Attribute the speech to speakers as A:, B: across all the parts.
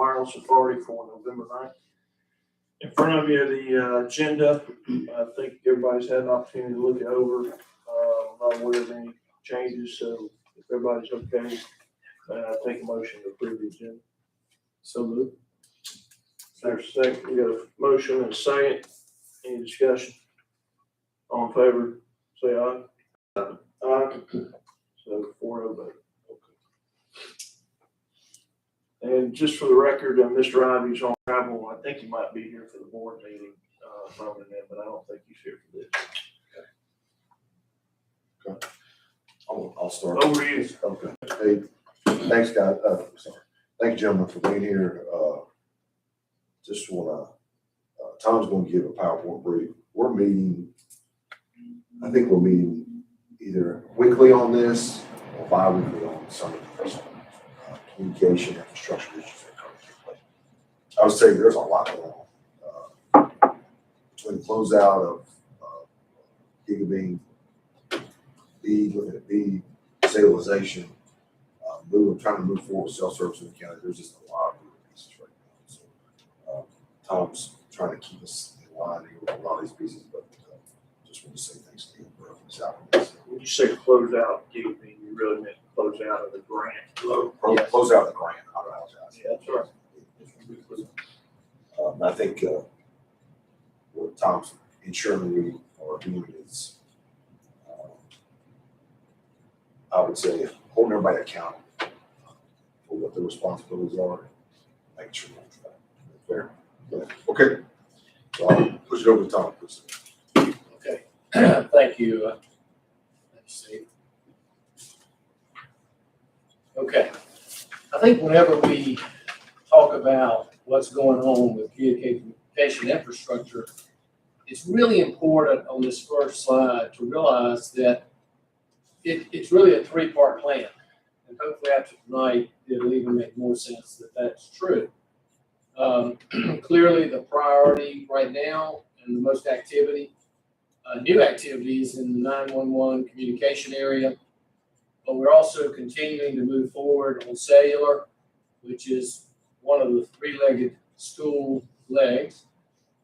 A: Wireless Authority for November 9th. In front of you, the agenda. I think everybody's had an opportunity to look it over. I'm not aware of any changes, so if everybody's okay, take a motion to approve the agenda.
B: So moved.
A: There's a second. We got a motion and a second. Any discussion? All in favor, say aye. Aye. So 4-0 vote. Okay. And just for the record, Mr. Ivy's on travel. I think he might be here for the board meeting, phoning in, but I don't think he's here for this.
C: Okay. I'll start.
A: Over to you.
C: Okay. Hey, thanks, guys. Sorry. Thank you, gentlemen, for being here. Just want to, Tom's going to give a PowerPoint brief. We're meeting, I think we're meeting either weekly on this or bi-weekly on some of the communication infrastructure issues that currently take place. I would say there's a lot going on. Between the closeout of Gigabeam, looking at B, stabilization, trying to move forward with self-service in the county. There's just a lot of moving pieces right now. So Tom's trying to keep us in line here with a lot of these pieces, but just want to say thanks to him for helping us out with this.
A: When you say close out, Gigabeam, you really meant close out of the grant.
C: Yes. Close out the grant. I apologize.
A: Yeah, that's right.
C: I think what Tom's ensuring we are doing is, I would say, holding everybody accountable for what their responsibilities are, making sure we're fair. Okay, so I'll push it over to Tom, please.
B: Okay. Thank you. Steve. Okay. I think whenever we talk about what's going on with communication infrastructure, it's really important on this first slide to realize that it's really a three-part plan. And hopefully after tonight, it'll even make more sense that that's true. Clearly the priority right now and the most activity, new activities in the 911 communication area, but we're also continuing to move forward on cellular, which is one of the three-legged stool legs.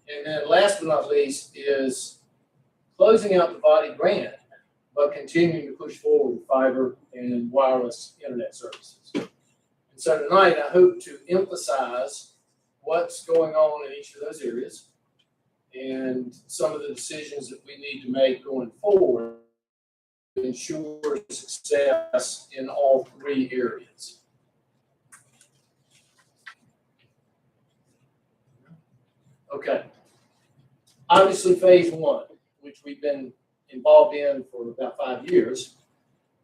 B: And then last but not least is closing out the body grant, but continuing to push forward with fiber and wireless internet services. And so tonight I hope to emphasize what's going on in each of those areas and some of the decisions that we need to make going forward to ensure success in all three areas. Okay. Obviously, phase one, which we've been involved in for about 5 years,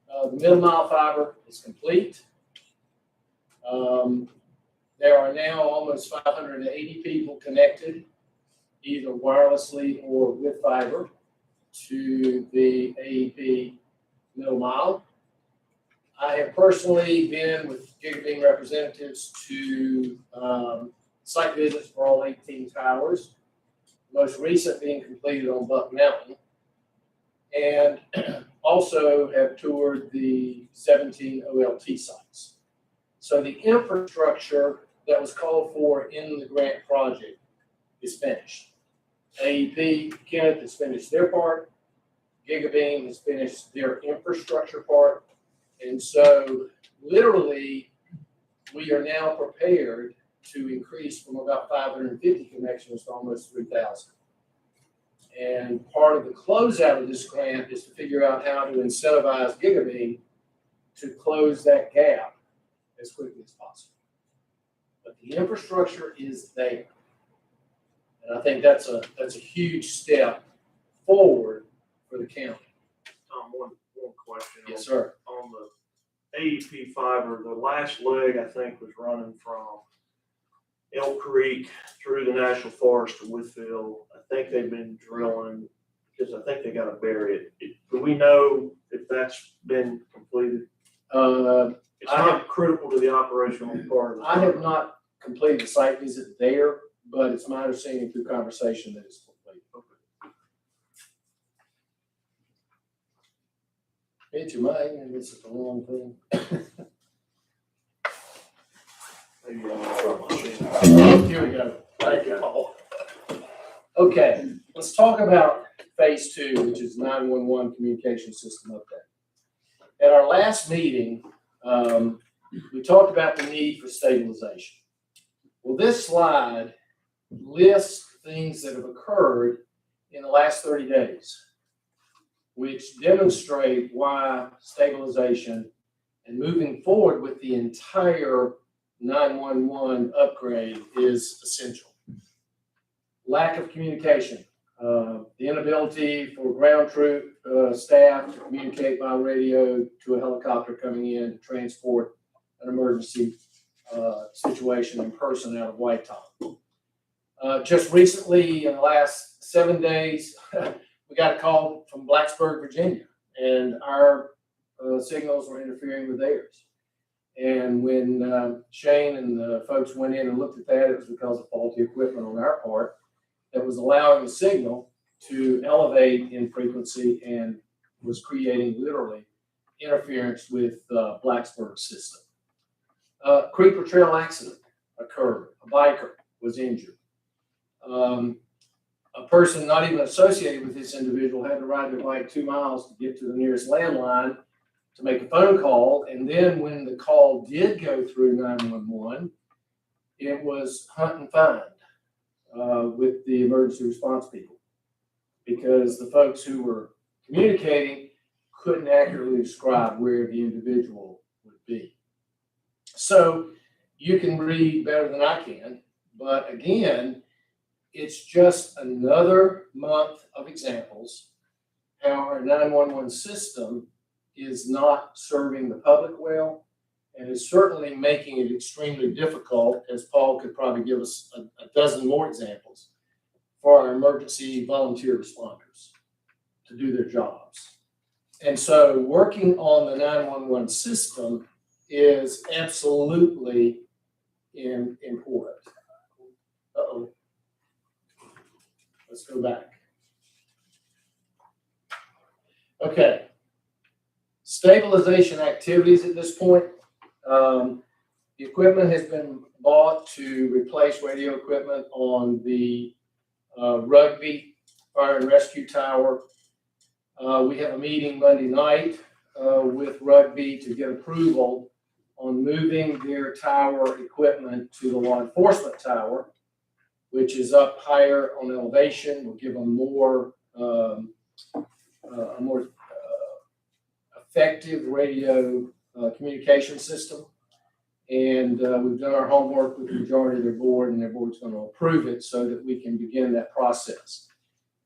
B: the middle mile fiber is complete. There are now almost 580 people connected, either wirelessly or with fiber, to the AEP middle mile. I have personally been with Gigabeam representatives to site visits for all 18 towers, most recent being completed on Buck Mountain, and also have toured the 17 OLT sites. So the infrastructure that was called for in the grant project is finished. AEP, Kenneth has finished their part. Gigabeam has finished their infrastructure part. And so literally, we are now prepared to increase from about 550 connections to almost 3,000. And part of the closeout of this grant is to figure out how to incentivize Gigabeam to close that gap as quickly as possible. But the infrastructure is there. And I think that's a huge step forward for the county.
A: Tom, one question.
B: Yes, sir.
A: On the AEP fiber, the last leg I think was running from Elk Creek through the National Forest to Whitfield. I think they've been drilling because I think they got to bury it. Do we know if that's been completed? It's not critical to the operational part of the
B: I have not completed the site visit there, but it's my understanding through conversation that it's complete. It's your mind, and this is the wrong thing.
A: Maybe I'll try my machine.
B: Here we go. Thank you, Paul. Okay, let's talk about phase 2, which is 911 communication system update. At our last meeting, we talked about the need for stabilization. Well, this slide lists things that have occurred in the last 30 days, which demonstrate why stabilization and moving forward with the entire 911 upgrade is essential. Lack of communication, the inability for ground troop staff to communicate by radio to a helicopter coming in to transport an emergency situation and person out of White Top. Just recently, in the last 7 days, we got a call from Blacksburg, Virginia, and our signals were interfering with theirs. And when Shane and the folks went in and looked at that, it was because of faulty equipment on our part that was allowing the signal to elevate in frequency and was creating literally interference with Blacksburg's system. Creeper Trail accident occurred. A biker was injured. A person not even associated with this individual had to ride their bike 2 miles to get to the nearest landline to make a phone call. And then when the call did go through 911, it was hunt and find with the emergency response people, because the folks who were communicating couldn't accurately describe where the individual would be. So you can read better than I can, but again, it's just another month of examples how our 911 system is not serving the public well, and is certainly making it extremely difficult, as Paul could probably give us a dozen more examples, for our emergency volunteer responders to do their jobs. And so working on the 911 system is absolutely important. Uh-oh. Let's go back. Okay. Stabilization activities at this point. The equipment has been bought to replace radio equipment on the Rugby Fire and Rescue Tower. We have a meeting Monday night with Rugby to get approval on moving their tower equipment to the law enforcement tower, which is up higher on elevation. Will give them a more effective radio communication system. And we've done our homework with the majority of their board, and their board's going to approve it so that we can begin that process.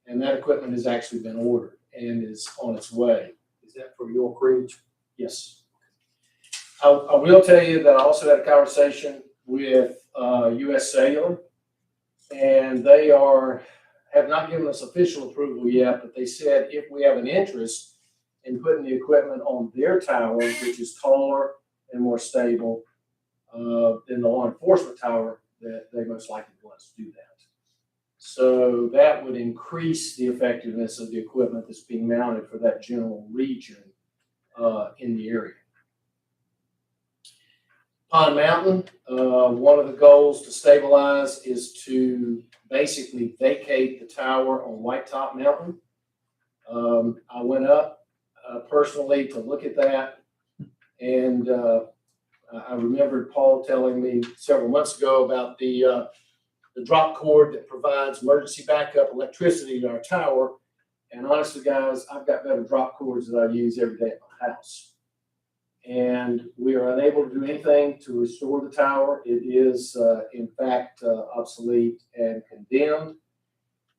B: And that equipment has actually been ordered and is on its way.
D: Is that for York Ridge?
B: Yes. I will tell you that I also had a conversation with US Cellular, and they have not given us official approval yet, but they said if we have an interest in putting the equipment on their tower, which is taller and more stable than the law enforcement tower, that they most likely want us to do that. So that would increase the effectiveness of the equipment that's being mounted for that general region in the area. Pine Mountain, one of the goals to stabilize is to basically vacate the tower on White Top Mountain. I went up personally to look at that, and I remembered Paul telling me several months ago about the drop cord that provides emergency backup electricity to our tower. And honestly, guys, I've got better drop cords that I use every day at my house. And we are unable to do anything to restore the tower. It is, in fact, obsolete and condemned.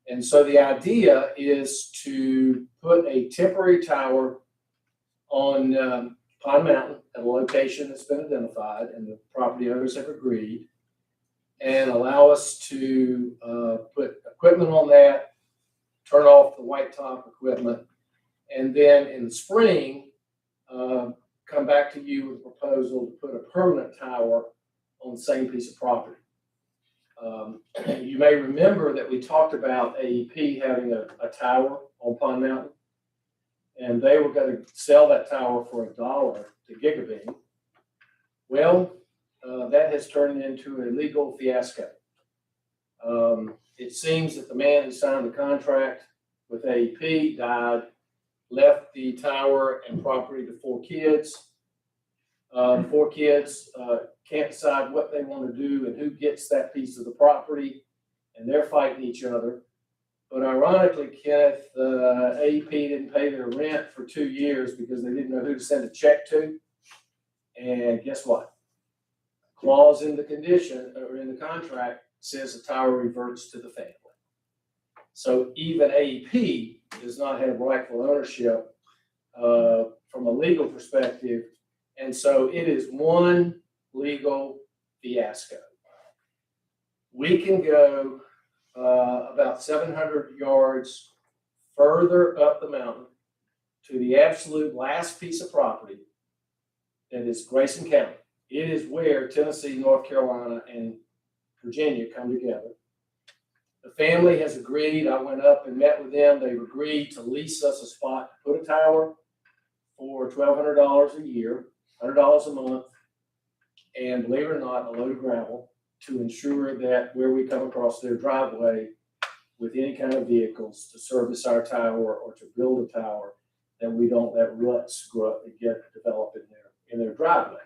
B: And so the idea is to put a temporary tower on Pine Mountain at a location that's been identified and the property owners have agreed, and allow us to put equipment on that, turn off the White Top equipment, and then in the spring, come back to you with a proposal to put a permanent tower on the same piece of property. You may remember that we talked about AEP having a tower on Pine Mountain, and they were going to sell that tower for $1 to Gigabeam. Well, that has turned into a legal fiasco. It seems that the man who signed the contract with AEP died, left the tower and property to 4 kids. 4 kids can't decide what they want to do and who gets that piece of the property, and they're fighting each other. But ironically, Kenneth, AEP didn't pay their rent for 2 years because they didn't know who to send a check to. And guess what? Clause in the condition or in the contract says the tower reverts to the family. So even AEP does not have rightful ownership from a legal perspective. And so it is one legal fiasco. We can go about 700 yards further up the mountain to the absolute last piece of property that is Grayson County. It is where Tennessee, North Carolina, and Virginia come together. The family has agreed. I went up and met with them. They've agreed to lease us a spot to put a tower for $1,200 a year, $100 a month, and believe it or not, a load of gravel to ensure that where we come across their driveway with any kind of vehicles to service our tower or to build a tower, that we don't let ruts get developed in their driveway.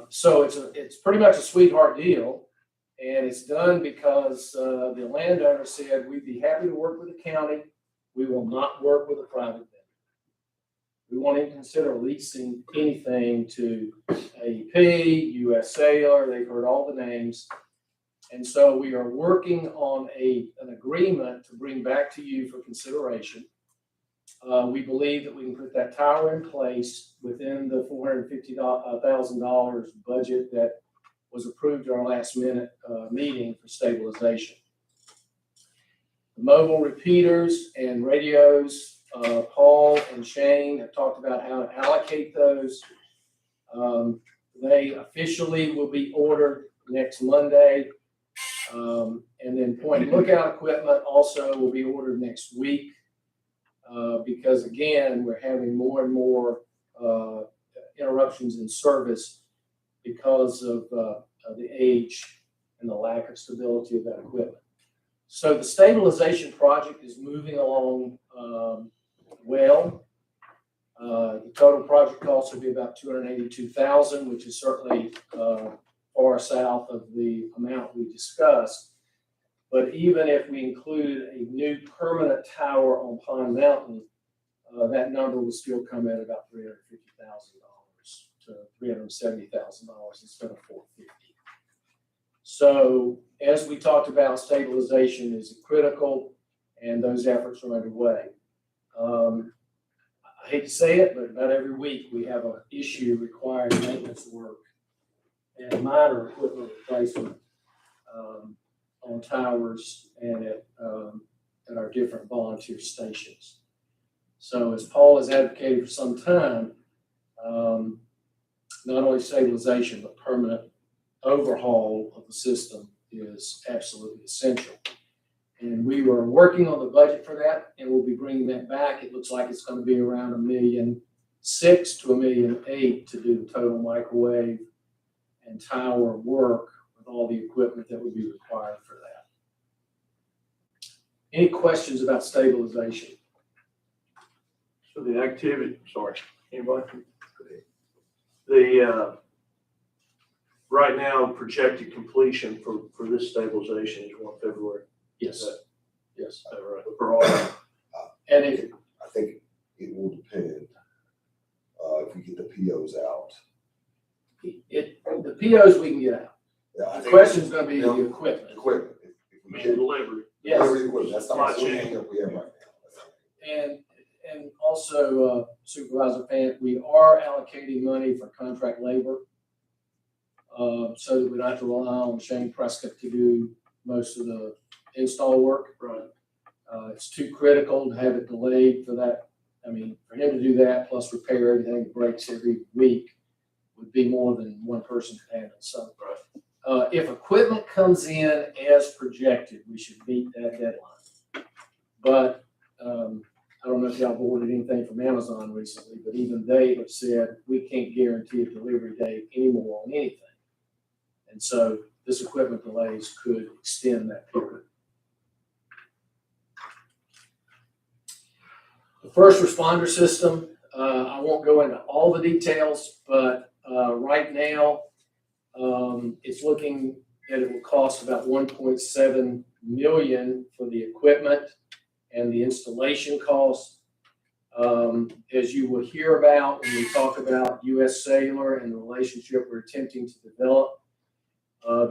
B: So it's pretty much a sweetheart deal, and it's done because the landowner said we'd be happy to work with the county. We will not work with a private vendor. We won't even consider leasing anything to AEP, US Sailor. They've heard all the names. And so we are working on an agreement to bring back to you for consideration. We believe that we can put that tower in place within the $450,000 budget that was approved at our last minute meeting for stabilization. The mobile repeaters and radios, Paul and Shane have talked about how to allocate those. They officially will be ordered next Monday. And then point and lookout equipment also will be ordered next week. Because again, we're having more and more interruptions in service because of the age and the lack of stability of that equipment. So the stabilization project is moving along well. The total project cost will be about $282,000, which is certainly far south of the amount we discussed. But even if we include a new permanent tower on Pine Mountain, that number would still come in about $350,000 to $370,000 instead of $450,000. So as we talked about, stabilization is critical, and those efforts are underway. I hate to say it, but about every week we have an issue requiring maintenance work and minor equipment replacement on towers and at our different volunteer stations. So as Paul has advocated for some time, not only stabilization, but permanent overhaul of the system is absolutely essential. And we were working on the budget for that, and we'll be bringing that back. It looks like it's going to be around $1.6 million to $1.8 million to do the total microwave and tower work with all the equipment that would be required for that. Any questions about stabilization?
A: So the activity, sorry, anybody? The right now projected completion for this stabilization is 1 February.
B: Yes. Yes.
A: Right. For all.
B: And if
C: I think it will depend if we get the POs out.
B: the POs we can get out.
C: Yeah, I
B: The
C: think
B: question's going to be the equipment.
C: equipment. If we get
A: Delivery.
B: Yes.
C: delivery equipment, that's
A: Supply
C: not the only
A: chain.
C: hang up we have right now.
B: And also, Supervisor Fant, we are allocating money for contract labor so that we don't have to rely on Shane Prescott to do most of the install work.
A: Right.
B: It's too critical to have it delayed for that. I mean, for him to do that plus repair everything that breaks every week would be more than one person could handle. So if equipment comes in as projected, we should meet that deadline. But I don't know if y'all ordered anything from Amazon recently, but even they have said we can't guarantee a delivery date anymore on anything. And so this equipment delays could extend that period. The first responder system, I won't go into all the details, but right now it's looking that it will cost about $1.7 million for the equipment and the installation cost. As you will hear about when we talk about U.S. Cellular and the relationship we're attempting to develop,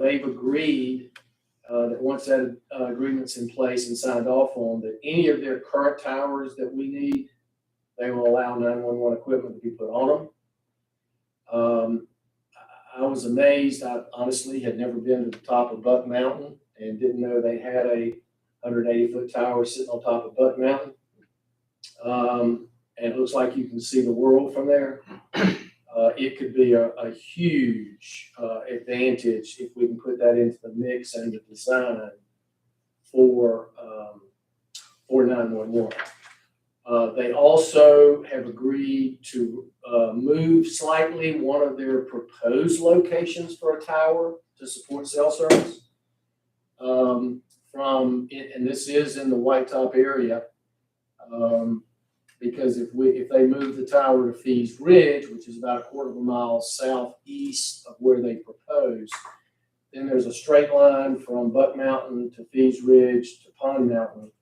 B: they've agreed that once that agreement's in place and signed off on, that any of their current towers that we need, they will allow 911 equipment to be put on them. I was amazed. I honestly had never been to the top of Buck Mountain and didn't know they had a 180-foot tower sitting on top of Buck Mountain. And it looks like you can see the world from there. It could be a huge advantage if we can put that into the mix and the design for 911. They also have agreed to move slightly one of their proposed locations for a tower to support cell service and this is in the White Top area. Because if they move the tower to Fees Ridge, which is about a quarter of a mile southeast of where they propose, then there's a straight line from Buck Mountain to Fees Ridge to Pond Mountain,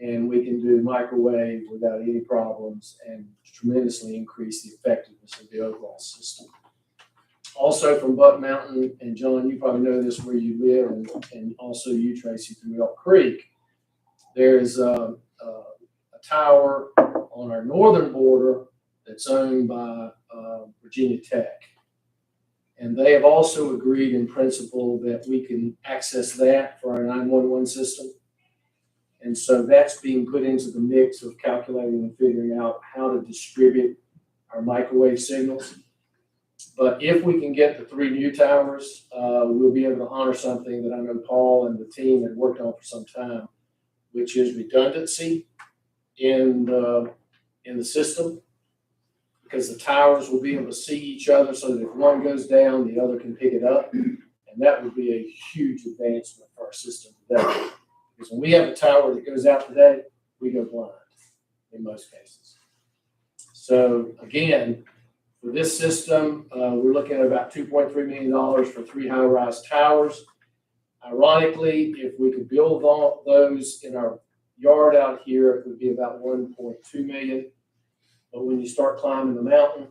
B: and we can do microwave without any problems and tremendously increase the effectiveness of the overall system. Also from Buck Mountain, and John, you probably know this where you live, and also you, Tracy, through Elk Creek, there's a tower on our northern border that's owned by Virginia Tech. And they have also agreed in principle that we can access that for our 911 system. And so that's being put into the mix of calculating and figuring out how to distribute our microwave signals. But if we can get the 3 new towers, we'll be able to honor something that I know Paul and the team had worked on for some time, which is redundancy in the system, because the towers will be able to see each other so that if one goes down, the other can pick it up. And that would be a huge advancement for our system today. Because when we have a tower that goes out today, we go blind in most cases. So again, for this system, we're looking at about $2.3 million for 3 high-rise towers. Ironically, if we could build all those in our yard out here, it would be about $1.2 million. But when you start climbing the mountain,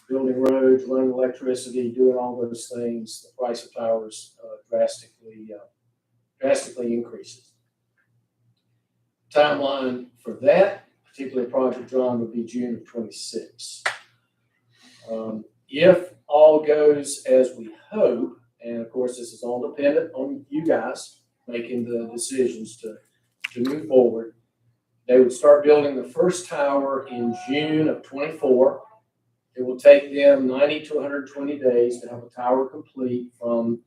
B: building roads, running electricity, doing all those things, the price of towers drastically increases. Timeline for that particular project, John, would be June of 26. If all goes as we hope, and of course this is all dependent on you guys making the decisions to move forward, they would start building the first tower in June of 24. It will take them 90 to 120 days to have a tower complete from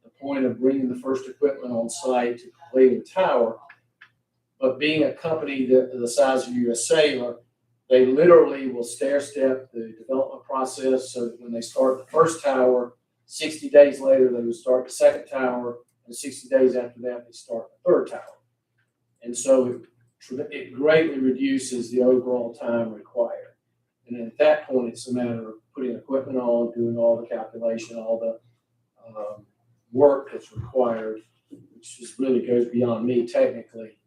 B: the point of bringing the first equipment on site to completing the tower. But being a company the size of U.S. Cellular, they literally will stair-step the development process so that when they start the first tower, 60 days later, they would start the second tower, and 60 days after that, they start the third tower. And so it greatly reduces the overall time required. And at that point, it's a matter of putting equipment on, doing all the calculation, all the work that's required, which just really goes beyond me technically,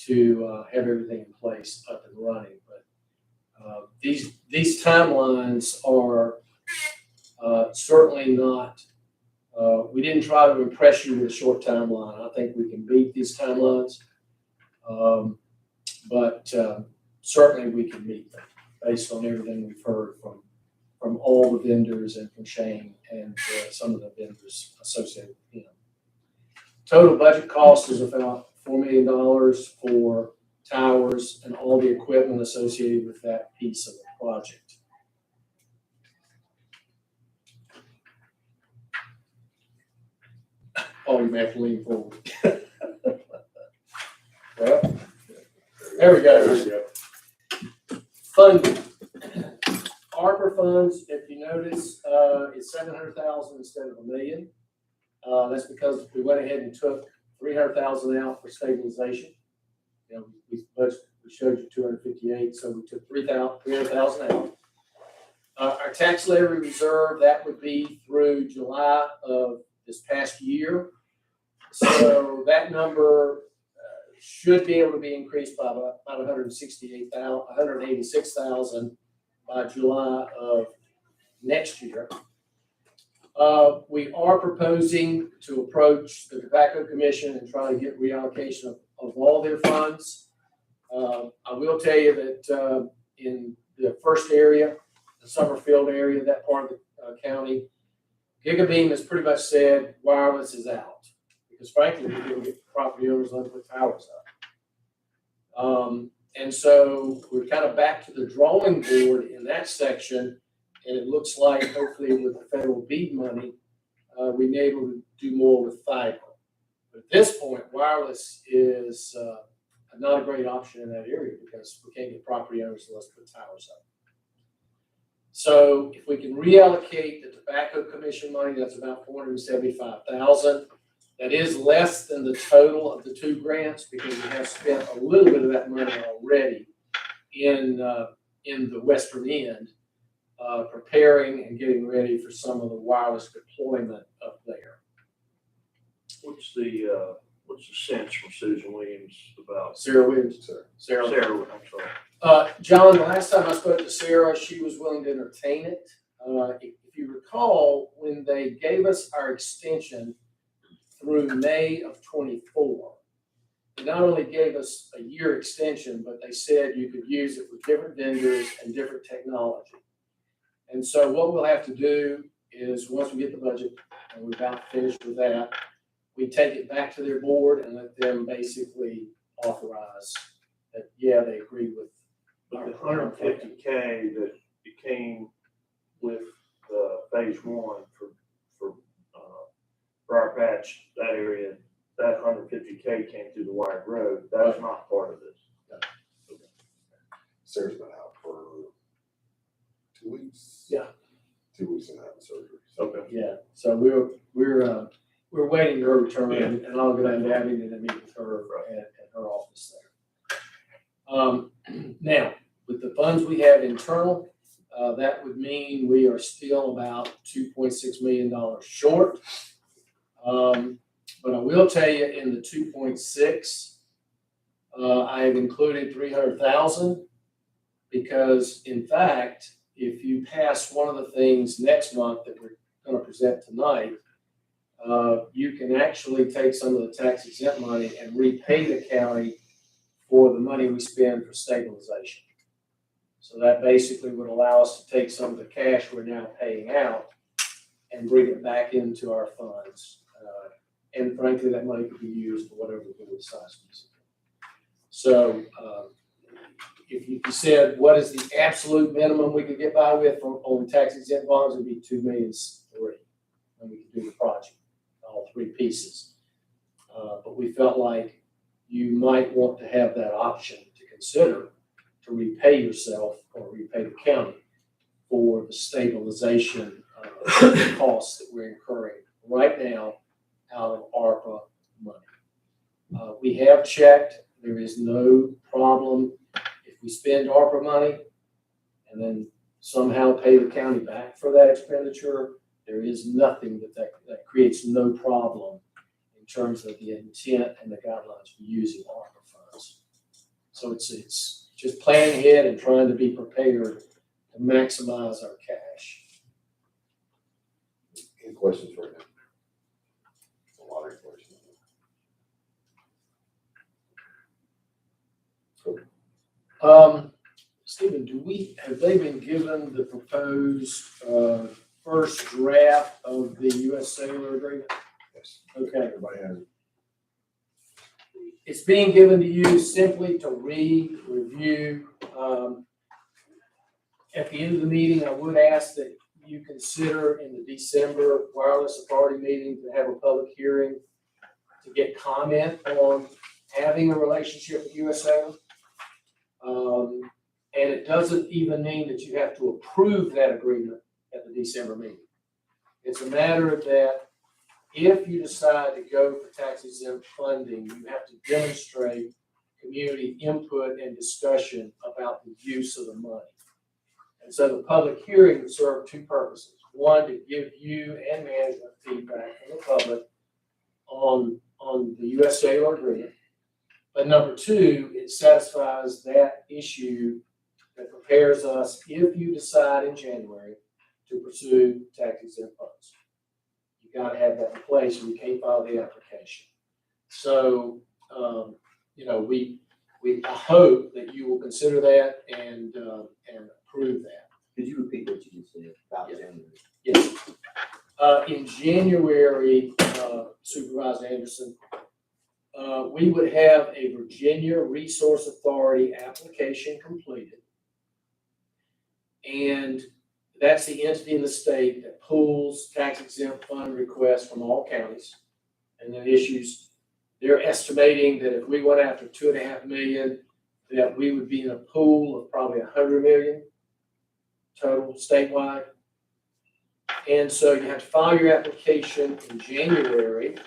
B: to have everything in place up and running. But these timelines are certainly not, we didn't try to impress you with a short timeline. I think we can beat these timelines, but certainly we can meet them based on everything we've heard from all the vendors and from Shane and some of the vendors associated with him. Total budget cost is about $4 million for towers and all the equipment associated with that piece of the project. Oh, you may have to lean forward. Well, there we go. Funding. ARPA funds, if you notice, is $700,000 instead of $1 million. That's because we went ahead and took 300,000 out for stabilization. You know, we showed you 258, so we took 300,000 out. Our tax levy reserve, that would be through July of this past year. So that number should be able to be increased by about 186,000 by July of next year. We are proposing to approach the Tobacco Commission and try to get reallocation of all their funds. I will tell you that in the first area, the Summerfield area, that part of the county, Gigabeam has pretty much said wireless is out. Because frankly, we didn't get property owners to put towers up. And so we're kind of back to the drawing board in that section. And it looks like hopefully with the federal BEAD money, we've been able to do more with fiber. But at this point, wireless is not a great option in that area because we can't get property owners unless we put towers up. So if we can reallocate the Tobacco Commission money, that's about $475,000. That is less than the total of the two grants because we have spent a little bit of that money already in the western end, preparing and getting ready for some of the wireless deployment up there.
A: What's the sense from Susan Williams about
B: Sarah Williams. Sarah.
A: I'm sorry.
B: John, the last time I spoke to Sarah, she was willing to entertain it. If you recall, when they gave us our extension through May of 24, they not only gave us a year extension, but they said you could use it with different vendors and different technology. And so what we'll have to do is once we get the budget, and we're about finished with that, we take it back to their board and let them basically authorize that, yeah, they agree with.
A: But the 150K that came with phase one for Briar Patch, that area, that 150K came through the wired road. That's not part of this.
B: Okay.
C: Sarah's been out for 2 weeks.
B: Yeah.
C: 2 weeks and having surgery.
A: Okay.
B: Yeah. So we're waiting her return, and I'll go down to Abington and meet with her at her office there. Now, with the funds we have internal, that would mean we are still about $2.6 million short. But I will tell you, in the 2.6, I have included 300,000 because, in fact, if you pass one of the things next month that we're going to present tonight, you can actually take some of the tax exempt money and repay the county for the money we spend for stabilization. So that basically would allow us to take some of the cash we're now paying out and bring it back into our funds. And frankly, that money could be used for whatever the board decides to use it. So if you said, what is the absolute minimum we could get by with on tax exempt bonds, it would be $2.3 million, and we could do the project, all three pieces. But we felt like you might want to have that option to consider to repay yourself or repay the county for the stabilization costs that we're incurring right now out of ARPA money. We have checked. There is no problem if we spend ARPA money and then somehow pay the county back for that expenditure. There is nothing that creates no problem in terms of the intent and the guidelines for using ARPA funds. So it's just planning ahead and trying to be prepared to maximize our cash.
C: Any questions right now? A lot of questions.
B: Stephen, have they been given the proposed first draft of the U.S. Cellular Agreement?
C: Yes.
B: Okay.
C: Everybody has it.
B: It's being given to you simply to read, review. At the end of the meeting, I would ask that you consider in the December Wireless Authority meeting to have a public hearing to get comment on having a relationship with U.S. Cellular. And it doesn't even mean that you have to approve that agreement at the December meeting. It's a matter that if you decide to go for tax exempt funding, you have to demonstrate community input and discussion about the use of the money. And so the public hearing would serve two purposes. One, to give you and management feedback from the public on the U.S. Cellular Agreement. But number two, it satisfies that issue that prepares us, if you decide in January to pursue tax exempt funds. You gotta have that in place, or you can't file the application. So, I hope that you will consider that and approve that.
D: Could you repeat what you just said about January?
B: Yes. In January, Supervisor Anderson, we would have a Virginia Resource Authority application completed. And that's the entity in the state that pulls tax exempt fund requests from all counties and then issues. They're estimating that if we went after 2.5 million, that we would be in a pool of probably 100 million total statewide. And so you have to file your application in January,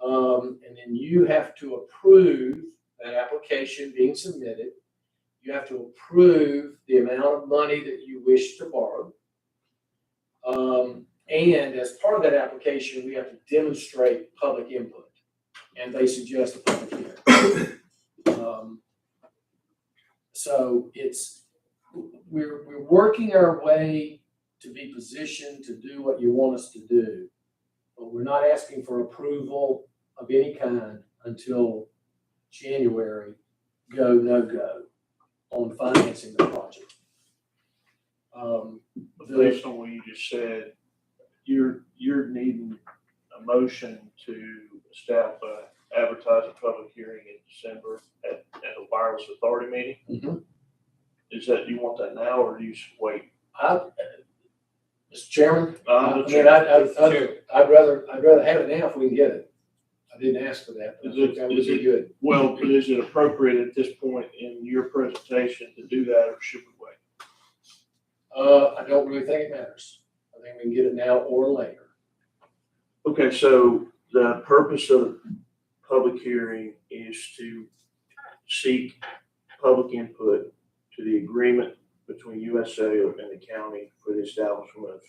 B: and then you have to approve that application being submitted. You have to approve the amount of money that you wish to borrow. And as part of that application, we have to demonstrate public input. And they suggest a public hearing. So we're working our way to be positioned to do what you want us to do, but we're not asking for approval of any kind until January, go, no go, on financing the project.
A: Based on what you just said, you're needing a motion to advertise a public hearing in December at a wireless authority meeting.
B: Mm-hmm.
A: Is that, you want that now, or do you just wait?
B: Mr. Chairman,
A: Chair.
B: I'd rather have it now if we can get it. I didn't ask for that, but I think that would be good.
A: Well, but is it appropriate at this point in your presentation to do that, or should we wait?
B: I don't really think it matters. I think we can get it now or later.
A: Okay, so the purpose of the public hearing is to seek public input to the agreement between U.S. Cellular and the county for the establishment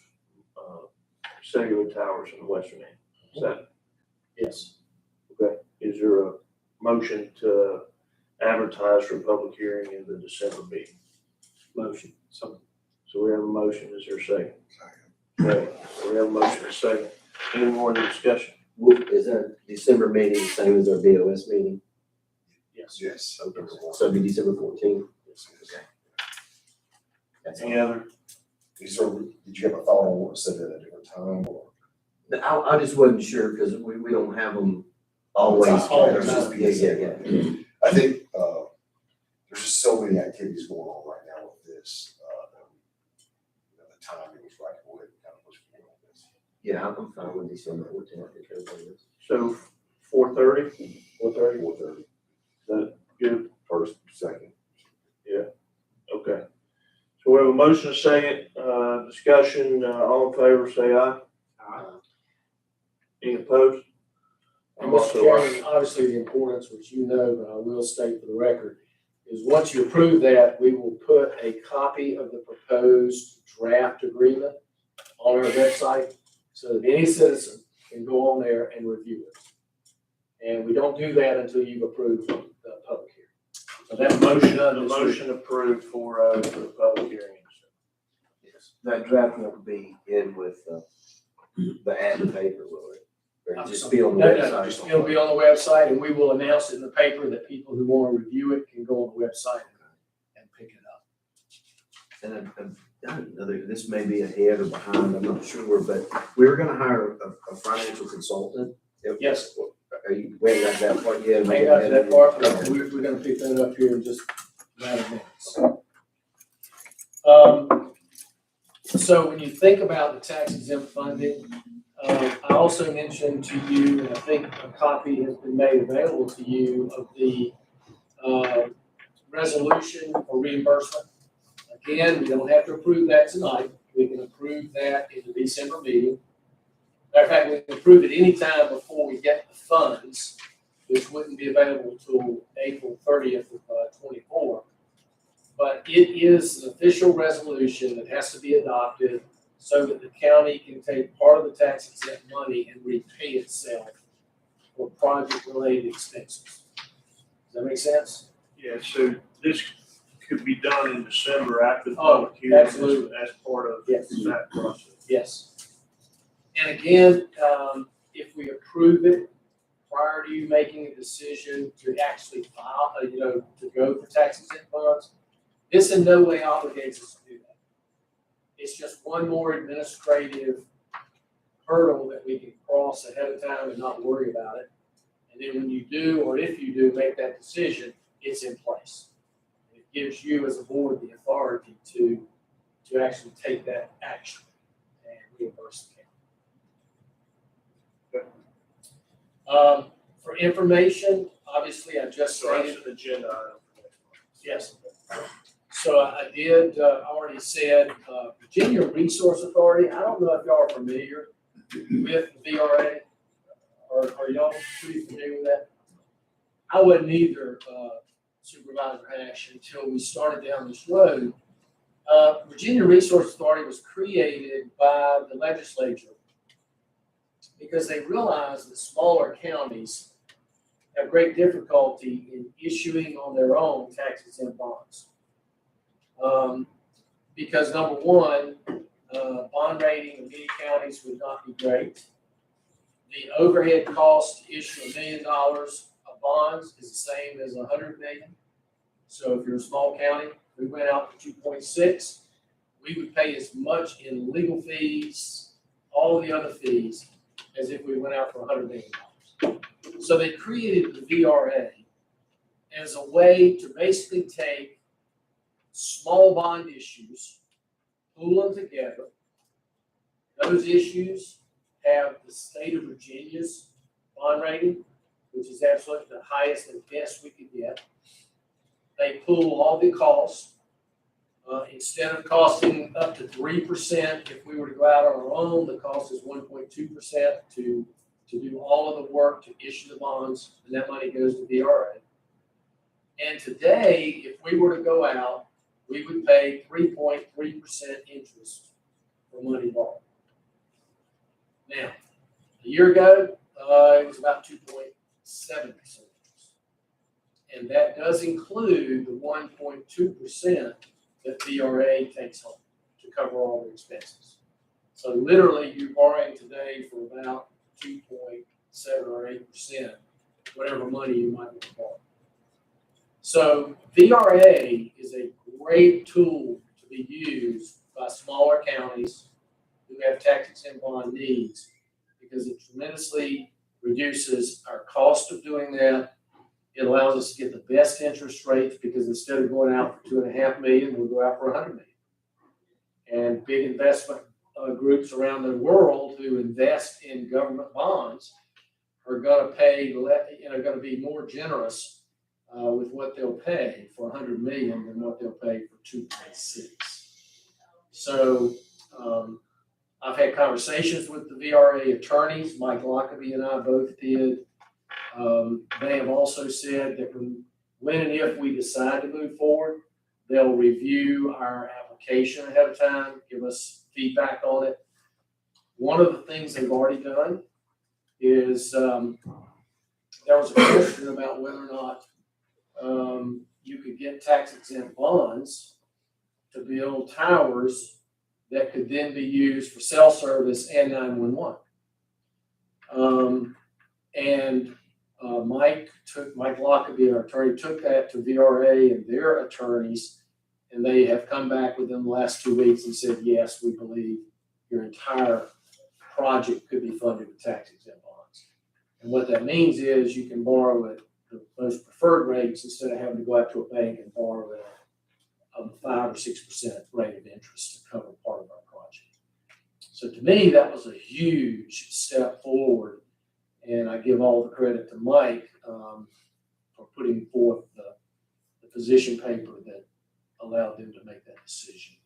A: of cellular towers in the western end. Is that?
B: Yes.
A: Okay. Is there a motion to advertise for a public hearing in the December meeting?
B: Motion.
A: So we have a motion. Is there a second? Okay. So we have a motion and a second. Any more in the discussion?
D: Is our December meeting the same as our BOS meeting?
B: Yes.
C: Yes.
D: Okay. So it'll be December 14th?
C: Okay.
D: That's
A: Any other?
C: Did you have a thought on what said at a different time, or?
D: I just wasn't sure because we don't have them always.
B: Always.
D: Yeah.
C: I think, there's just so many activities going on right now with this, the timing was right, we'll kind of push forward on this.
D: Yeah, I'm fine with December 14th.
A: So 4:30?
C: 4:30. 4:30.
A: Is that good?
C: First, second.
A: Okay. So we have a motion and a second, discussion, all in favor, say aye.
B: Aye.
A: Any opposed?
B: And Mr. Chairman, obviously the importance, which you know, but I will state for the record, is once you approve that, we will put a copy of the proposed draft agreement on our website so that any citizen can go on there and review it. And we don't do that until you've approved the public hearing. So that
A: The motion approved for the public hearing.
D: Yes. That draft won't be in with the ad and paper, will it? Or just be on the website?
B: It'll be on the website, and we will announce it in the paper that people who want to review it can go on the website and pick it up.
D: And I don't know, this may be ahead or behind, I'm not sure, but we were gonna hire a financial consultant.
B: Yes.
D: Are you, we haven't got that part yet?
B: I ain't got to that part, but
D: Okay.
B: we're gonna pick that up here in just a matter of minutes. So when you think about the tax exempt funding, I also mentioned to you, and I think a copy has been made available to you of the resolution for reimbursement. Again, we don't have to approve that tonight. We can approve that in the December meeting. Matter of fact, we can approve it anytime before we get the funds, which wouldn't be available till April 30th of 24. But it is an official resolution that has to be adopted so that the county can take part of the tax exempt money and repay itself for project-related expenses. Does that make sense?
A: Yeah, so this could be done in December after the
B: Oh,
A: public hearing
B: absolutely.
A: as part of
B: Yes.
A: that process.
B: Yes. And again, if we approve it prior to you making a decision to actually file, to go for tax exempt funds, this in no way obligates us to do that. It's just one more administrative hurdle that we can cross ahead of time and not worry about it. And then when you do, or if you do make that decision, it's in place. It gives you as a board the authority to actually take that action and reimburse the county. For information, obviously, I just
A: So that's
B: stated,
A: an agenda item for next month.
B: yes. So I did, already said, Virginia Resource Authority, I don't know if y'all are familiar with the VRA, or are y'all pretty familiar with that? I wasn't either, Supervisor Hash, until we started down this road. Virginia Resource Authority was created by the legislature because they realized that smaller counties have great difficulty in issuing on their own tax exempt bonds. Because number one, bond rating in many counties would not be great. The overhead cost to issue $1 million of bonds is the same as 100 million. So if you're a small county, we went out for 2.6, we would pay as much in legal fees, all the other fees, as if we went out for $100 million. So they created the VRA as a way to basically take small bond issues, pool them together. Those issues have the state of Virginia's bond rating, which is absolutely the highest and best we could get. They pool all the costs. Instead of costing up to 3%, if we were to go out on our own, the cost is 1.2% to do all of the work to issue the bonds, and that money goes to VRA. And today, if we were to go out, we would pay 3.3% interest for money borrowed. Now, a year ago, it was about 2.7%. And that does include the 1.2% that VRA takes home to cover all the expenses. So literally, you're borrowing today for about 2.7 or 8%, whatever money you might want to borrow. So VRA is a great tool to be used by smaller counties who have tax exempt bond needs because it tremendously reduces our cost of doing that. It allows us to get the best interest rates because instead of going out for $2.5 million, we'll go out for $100 million. And big investment groups around the world who invest in government bonds are going to pay, going to be more generous with what they'll pay for $100 million than what they'll pay for 2.6. So I've had conversations with the VRA attorneys. Mike Lockaby and I both did. They have also said that when and if we decide to move forward, they'll review our application ahead of time, give us feedback on it. One of the things they've already done is there was a question about whether or not you could get tax exempt bonds to build towers that could then be used for cell service and 911. Mike Lockaby, our attorney, took that to VRA and their attorneys, and they have come back within the last 2 weeks and said, yes, we believe your entire project could be funded with tax exempt bonds. And what that means is you can borrow at the most preferred rates instead of having to go out to a bank and borrow at a 5 or 6% rate of interest to cover part of our project. So to me, that was a huge step forward. And I give all the credit to Mike for putting forth the position paper that allowed them to make that decision.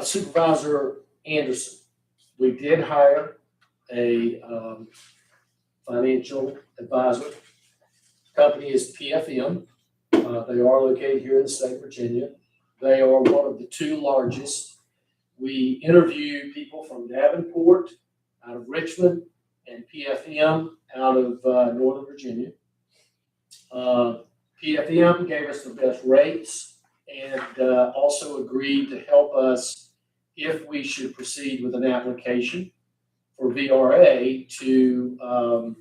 B: Supervisor Anderson, we did hire a financial advisor. Company is PFM. They are located here in the state of Virginia. They are one of the 2 largest. We interview people from Davenport, out of Richmond, and PFM out of Northern Virginia. PFM gave us the best rates and also agreed to help us if we should proceed with an application for VRA to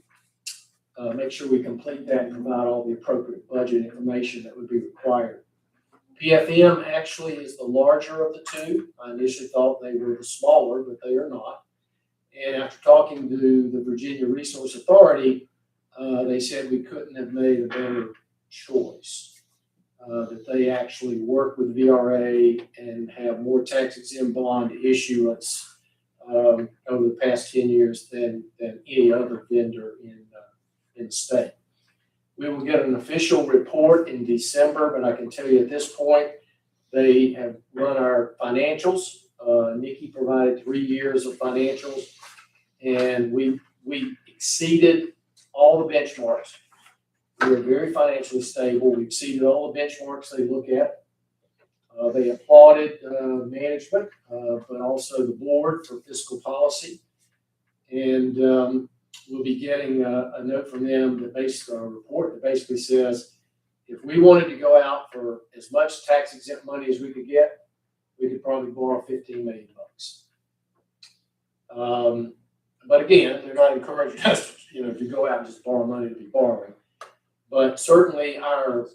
B: make sure we complete that and provide all the appropriate budget information that would be required. PFM actually is the larger of the 2. I initially thought they were the smaller, but they are not. And after talking to the Virginia Resource Authority, they said we couldn't have made a better choice. That they actually work with VRA and have more tax exempt bond issuance over the past 10 years than any other vendor in the state. We will get an official report in December, but I can tell you at this point, they have run our financials. Nikki provided 3 years of financials, and we exceeded all the benchmarks. We are very financially stable. We exceeded all the benchmarks they look at. They applauded management, but also the board for fiscal policy. And we'll be getting a note from them a report that basically says, if we wanted to go out for as much tax exempt money as we could get, we could probably borrow $15 million. But again, they're not encouraging us, to go out and just borrow money to be borrowing. But certainly our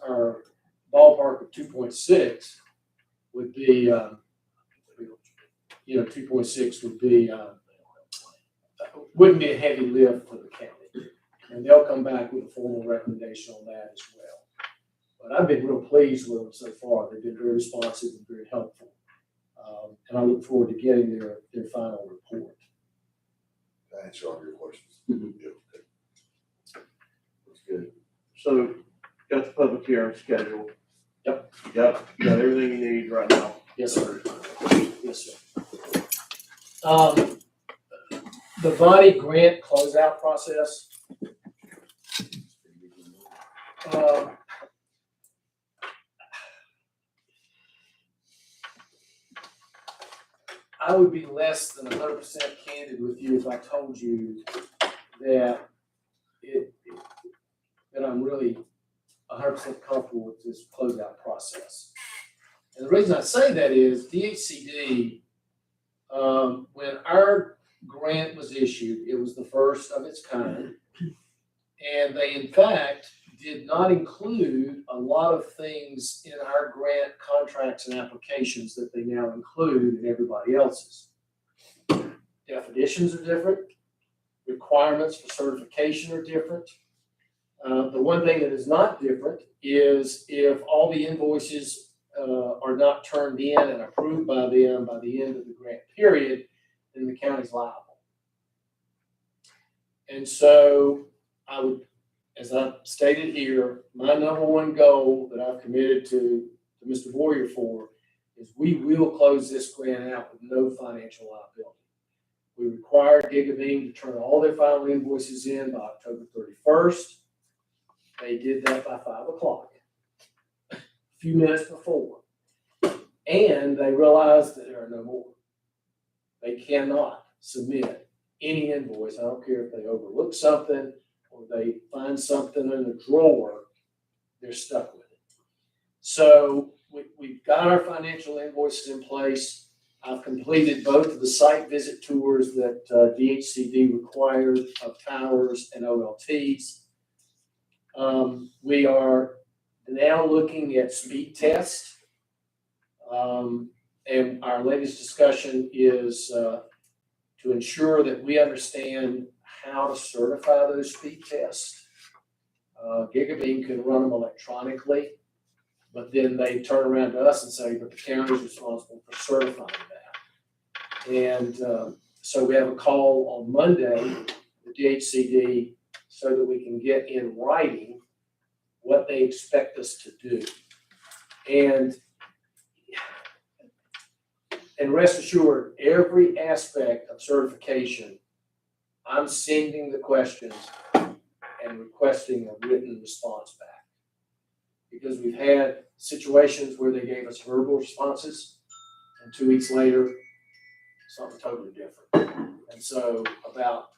B: ballpark of 2.6 would be, 2.6 would be, wouldn't be a heavy lift for the county. And they'll come back with a formal recommendation on that as well. But I've been real pleased with them so far. They've been very responsive and very helpful. And I look forward to getting their final report.
C: That answer all your questions.
D: Mm-hmm.
C: Yeah, okay.
A: That's good. So, got the public hearing scheduled.
B: Yep.
A: You got everything you need right now.
B: Yes, sir. Yes, sir. The body grant closeout process. I would be less than 100% candid with you if I told you that that I'm really 100% comfortable with this closeout process. And the reason I say that is DHCD, when our grant was issued, it was the first of its kind. And they, in fact, did not include a lot of things in our grant contracts and applications that they now include in everybody else's. Definitions are different. Requirements for certification are different. The one thing that is not different is if all the invoices are not turned in and approved by them by the end of the grant period, then the county's liable. And so I would, as I've stated here, my number one goal that I've committed to Mr. Boyer for is we will close this grant out with no financial liability. We required Gigabeam to turn all their final invoices in by October 31st. They did that by 5 o'clock, a few minutes before. And they realized that there are no more. They cannot submit any invoice. I don't care if they overlook something or they find something in the drawer, they're stuck with it. So we've got our financial invoices in place. I've completed both of the site visit tours that DHCD required of towers and OLTs. We are now looking at speed tests. And our latest discussion is to ensure that we understand how to certify those speed tests. Gigabeam can run them electronically, but then they turn around to us and say, but the county is responsible for certifying that. And so we have a call on Monday with DHCD so that we can get in writing what they expect us to do. And And rest assured, every aspect of certification, I'm sending the questions and requesting a written response back. Because we've had situations where they gave us verbal responses, and 2 weeks later, something totally different. And so about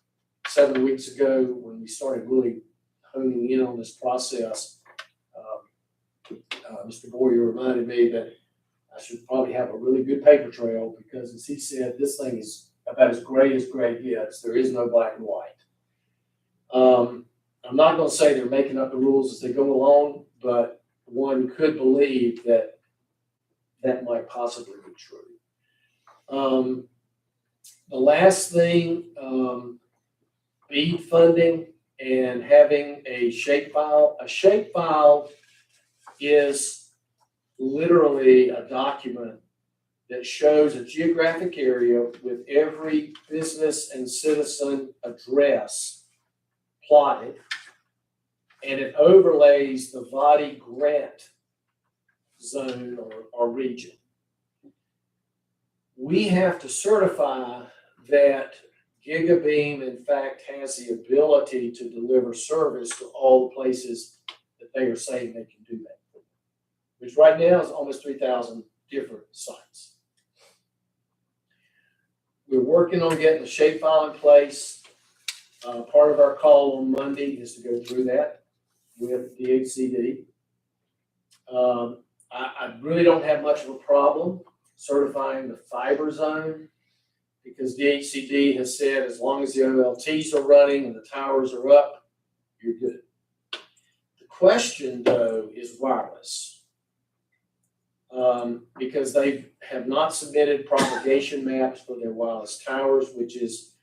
B: 7 weeks ago, when we started really honing in on this process, Mr. Boyer reminded me that I should probably have a really good paper trail, because as he said, this thing is about as gray as gray gets. There is no black and white. I'm not going to say they're making up the rules as they go along, but one could believe that that might possibly be true. The last thing, BEAD funding and having a shapefile. A shapefile is literally a document that shows a geographic area with every business and citizen address plotted, and it overlays the VADI grant zone or region. We have to certify that GigaBeam, in fact, has the ability to deliver service to all the places that they are saying they can do that, which right now is almost 3,000 different sites. We're working on getting the shapefile in place. Part of our call on Monday is to go through that with DHCD. I really don't have much of a problem certifying the fiber zone, because DHCD has said as long as the OLTs are running and the towers are up, you're good. The question, though, is wireless, because they have not submitted propagation maps for their wireless towers, which is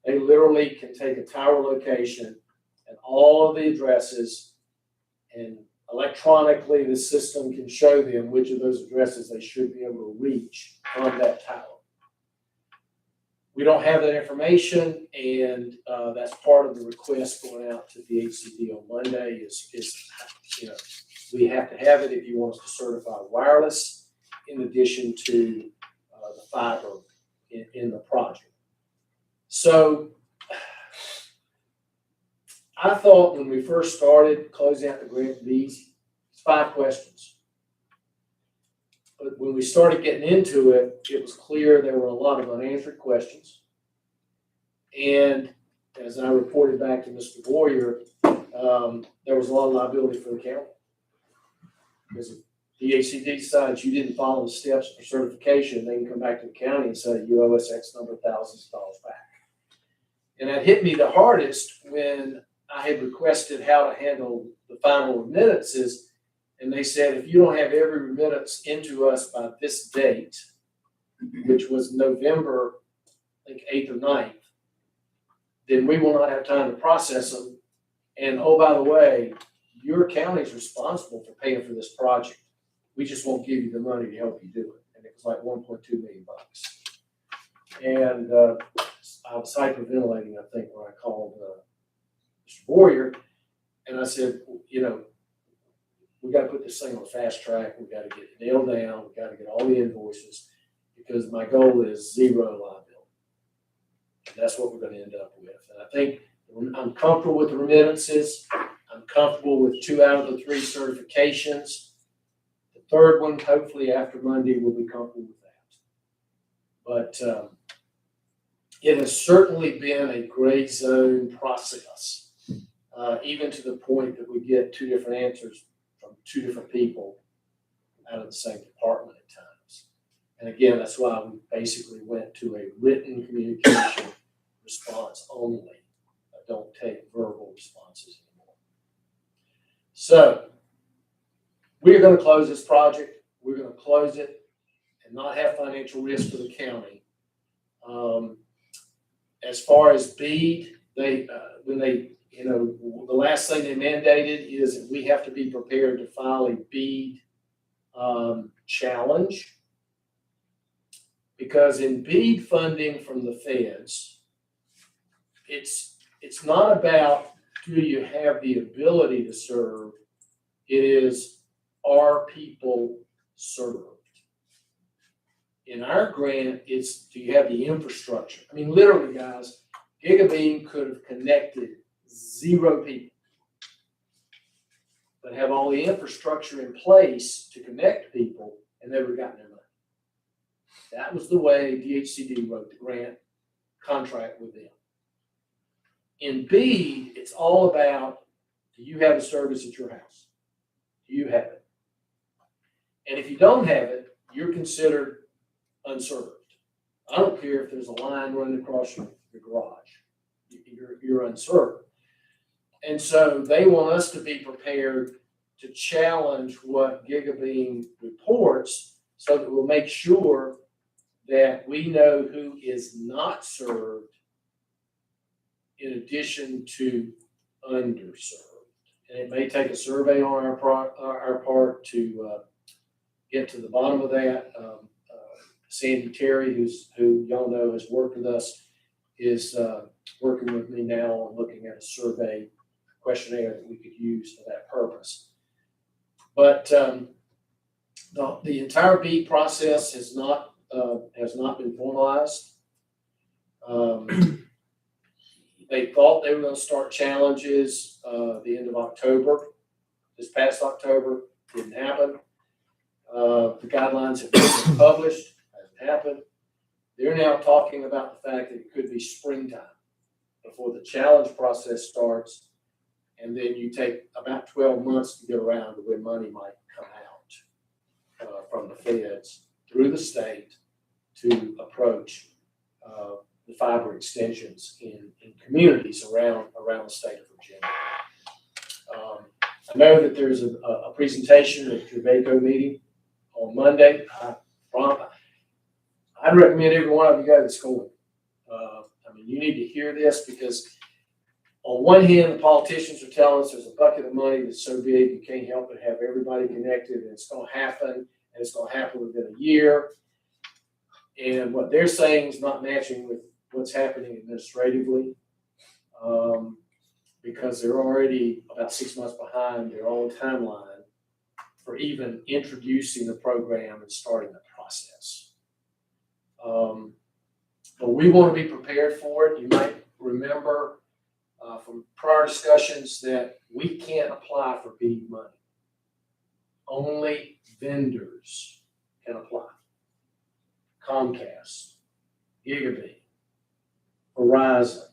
B: they literally can take a tower location and all of the addresses, and electronically the system can show them which of those addresses they should be able to reach from that tower. We don't have that information, and that's part of the request going out to the HCD on Monday is we have to have it if you want us to certify wireless in addition to the fiber in the project. So I thought when we first started closing out the grant fees, it's 5 questions. But when we started getting into it, it was clear there were a lot of unanswered questions. And as I reported back to Mr. Boyer, there was a lot of liability for the county. Because if DHCD decides you didn't follow the steps for certification, they can come back to the county and say you owe us X number of thousands of dollars back. And that hit me the hardest when I had requested how to handle the final remittances, and they said if you don't have every remittance into us by this date, which was November, I think 8th or 9th, then we will not have time to process them. And oh, by the way, your county is responsible for paying for this project. We just won't give you the money to help you do it. And it was like $1.2 million. And I was hyperventilating, I think, when I called Mr. Boyer, and I said, we got to put this thing on a fast track. We got to get it nailed down. We got to get all the invoices, because my goal is zero liability. And that's what we're going to end up with. And I think I'm comfortable with the remittances. I'm comfortable with 2 out of the 3 certifications. The third one, hopefully after Monday, we'll be comfortable with that. But it has certainly been a gray zone process, even to the point that we get 2 different answers from 2 different people out of the same department at times. And again, that's why we basically went to a written communication response only. I don't take verbal responses anymore. So we're going to close this project. We're going to close it and not have financial risk for the county. As far as BEAD, the last thing they mandated is that we have to be prepared to file a BEAD challenge, because in BEAD funding from the feds, it's not about do you have the ability to serve, it is, are people served? In our grant, it's, do you have the infrastructure? I mean, literally, guys, Gigabeam could have connected 0 people, but have all the infrastructure in place to connect people, and they would have gotten their money. That was the way DHCD wrote the grant contract with them. In B, it's all about, do you have a service at your house? Do you have it? And if you don't have it, you're considered unserved. I don't care if there's a line running across your garage. You're unserved. And so they want us to be prepared to challenge what Gigabeam reports so that we'll make sure that we know who is not served in addition to underserved. And it may take a survey on our part to get to the bottom of that. Sandy Terry, who y'all know has worked with us, is working with me now on looking at a survey questionnaire that we could use for that purpose. But the entire BEAD process has not been formalized. They thought they were going to start challenges the end of October. This past October, didn't happen. The guidelines have been published, hasn't happened. They're now talking about the fact that it could be springtime before the challenge process starts, and then you take about 12 months to get around to when money might come out from the feds through the state to approach the fiber extensions in communities around the state of Virginia. I know that there's a presentation at your VACO meeting on Monday. I'd recommend every one of you go to this going. I mean, you need to hear this because on one hand, the politicians are telling us there's a bucket of money that's so big you can't help but have everybody connected, and it's going to happen, and it's going to happen within a year. And what they're saying is not matching with what's happening administratively, because they're already about 6 months behind their own timeline for even introducing the program and starting the process. But we want to be prepared for it. You might remember from prior discussions that we can't apply for BEAD money. Only vendors can apply. Comcast, Gigabeam, Verizon,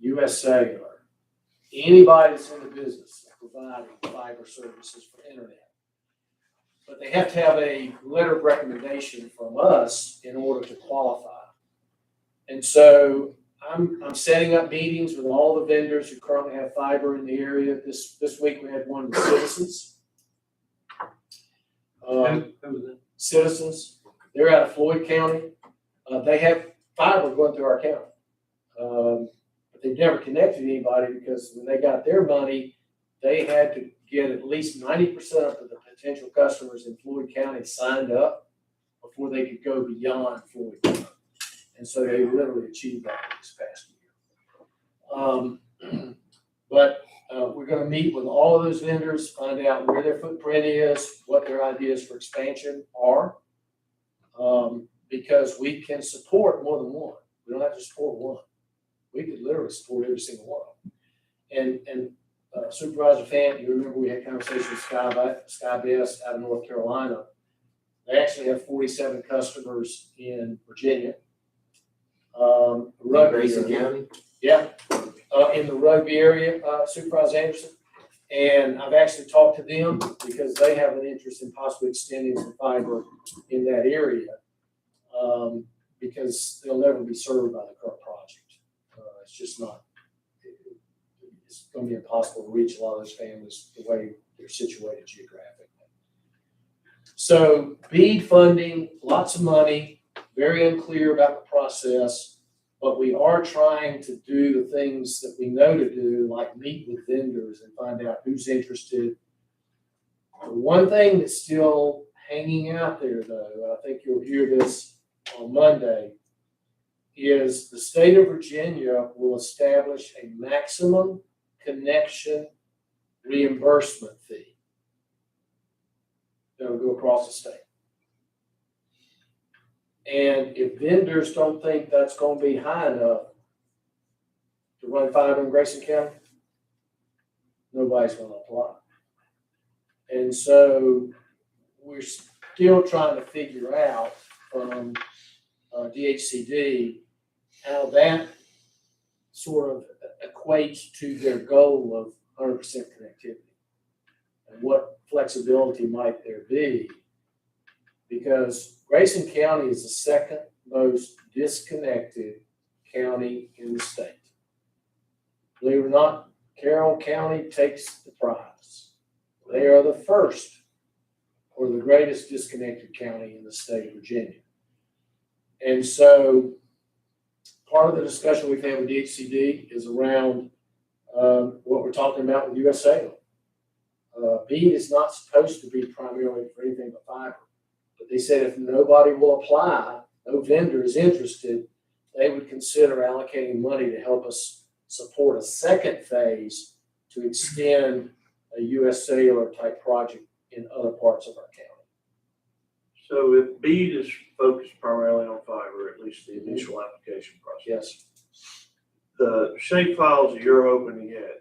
B: US Cellular, anybody that's in the business of providing fiber services for internet. But they have to have a letter of recommendation from us in order to qualify. And so I'm setting up meetings with all the vendors who currently have fiber in the area. This week we had one with Citizens. Citizens. They're out of Floyd County. They have fiber going through our county. But they've never connected anybody because when they got their money, they had to get at least 90% of the potential customers in Floyd County signed up before they could go beyond Floyd County. And so they literally achieved that this past year. But we're going to meet with all of those vendors, find out where their footprint is, what their ideas for expansion are, because we can support more than one. We don't have to support one. We could literally support every single one of them. And Supervisor Fant, you remember we had conversations with SkyBest out of North Carolina. They actually have 47 customers in Virginia.
D: Grayson County?
B: Yeah, in the Rugby area, Supervisor Anderson. And I've actually talked to them because they have an interest in possibly extending some fiber in that area, because they'll never be served by the current project. It's just not, it's going to be impossible to reach a lot of those families the way they're situated geographically. So BEAD funding, lots of money, very unclear about the process, but we are trying to do the things that we know to do, like meet with vendors and find out who's interested. The one thing that's still hanging out there, though, I think you'll hear this on Monday, is the state of Virginia will establish a maximum connection reimbursement fee that will go across the state. And if vendors don't think that's gonna be high enough to run fiber in Grayson County, nobody's gonna apply. And so we're still trying to figure out from DHCD how that sort of equates to their goal of 100% connectivity and what flexibility might there be. Because Grayson County is the second most disconnected county in the state. Believe it or not, Carroll County takes the prize. They are the first or the greatest disconnected county in the state of Virginia. And so part of the discussion we've had with DHCD is around what we're talking about with USA. BEAD is not supposed to be primarily for anything but fiber. But they said if nobody will apply, no vendor is interested, they would consider allocating money to help us support a second phase to extend a US Cellular type project in other parts of our county.
A: So if BEAD is focused primarily on fiber, at least the initial application process.
B: Yes.
A: The shape files that you're hoping to get,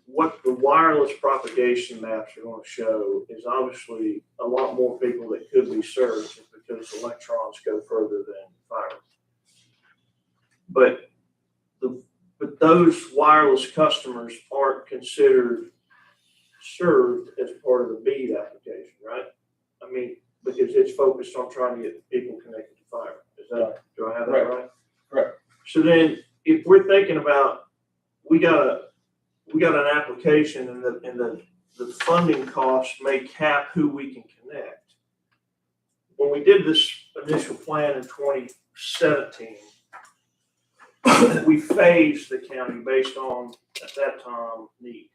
A: what the wireless propagation maps are going to show is obviously a lot more people that could be served just because electrons go further than fiber. But those wireless customers aren't considered served as part of the BEAD application, right? I mean, because it's focused on trying to get people connected to fiber. Is that, do I have that right?
B: Correct.
A: So then if we're thinking about, we got an application and the funding costs may cap who we can connect. When we did this initial plan in 2017, we phased the county based on, at that time, need,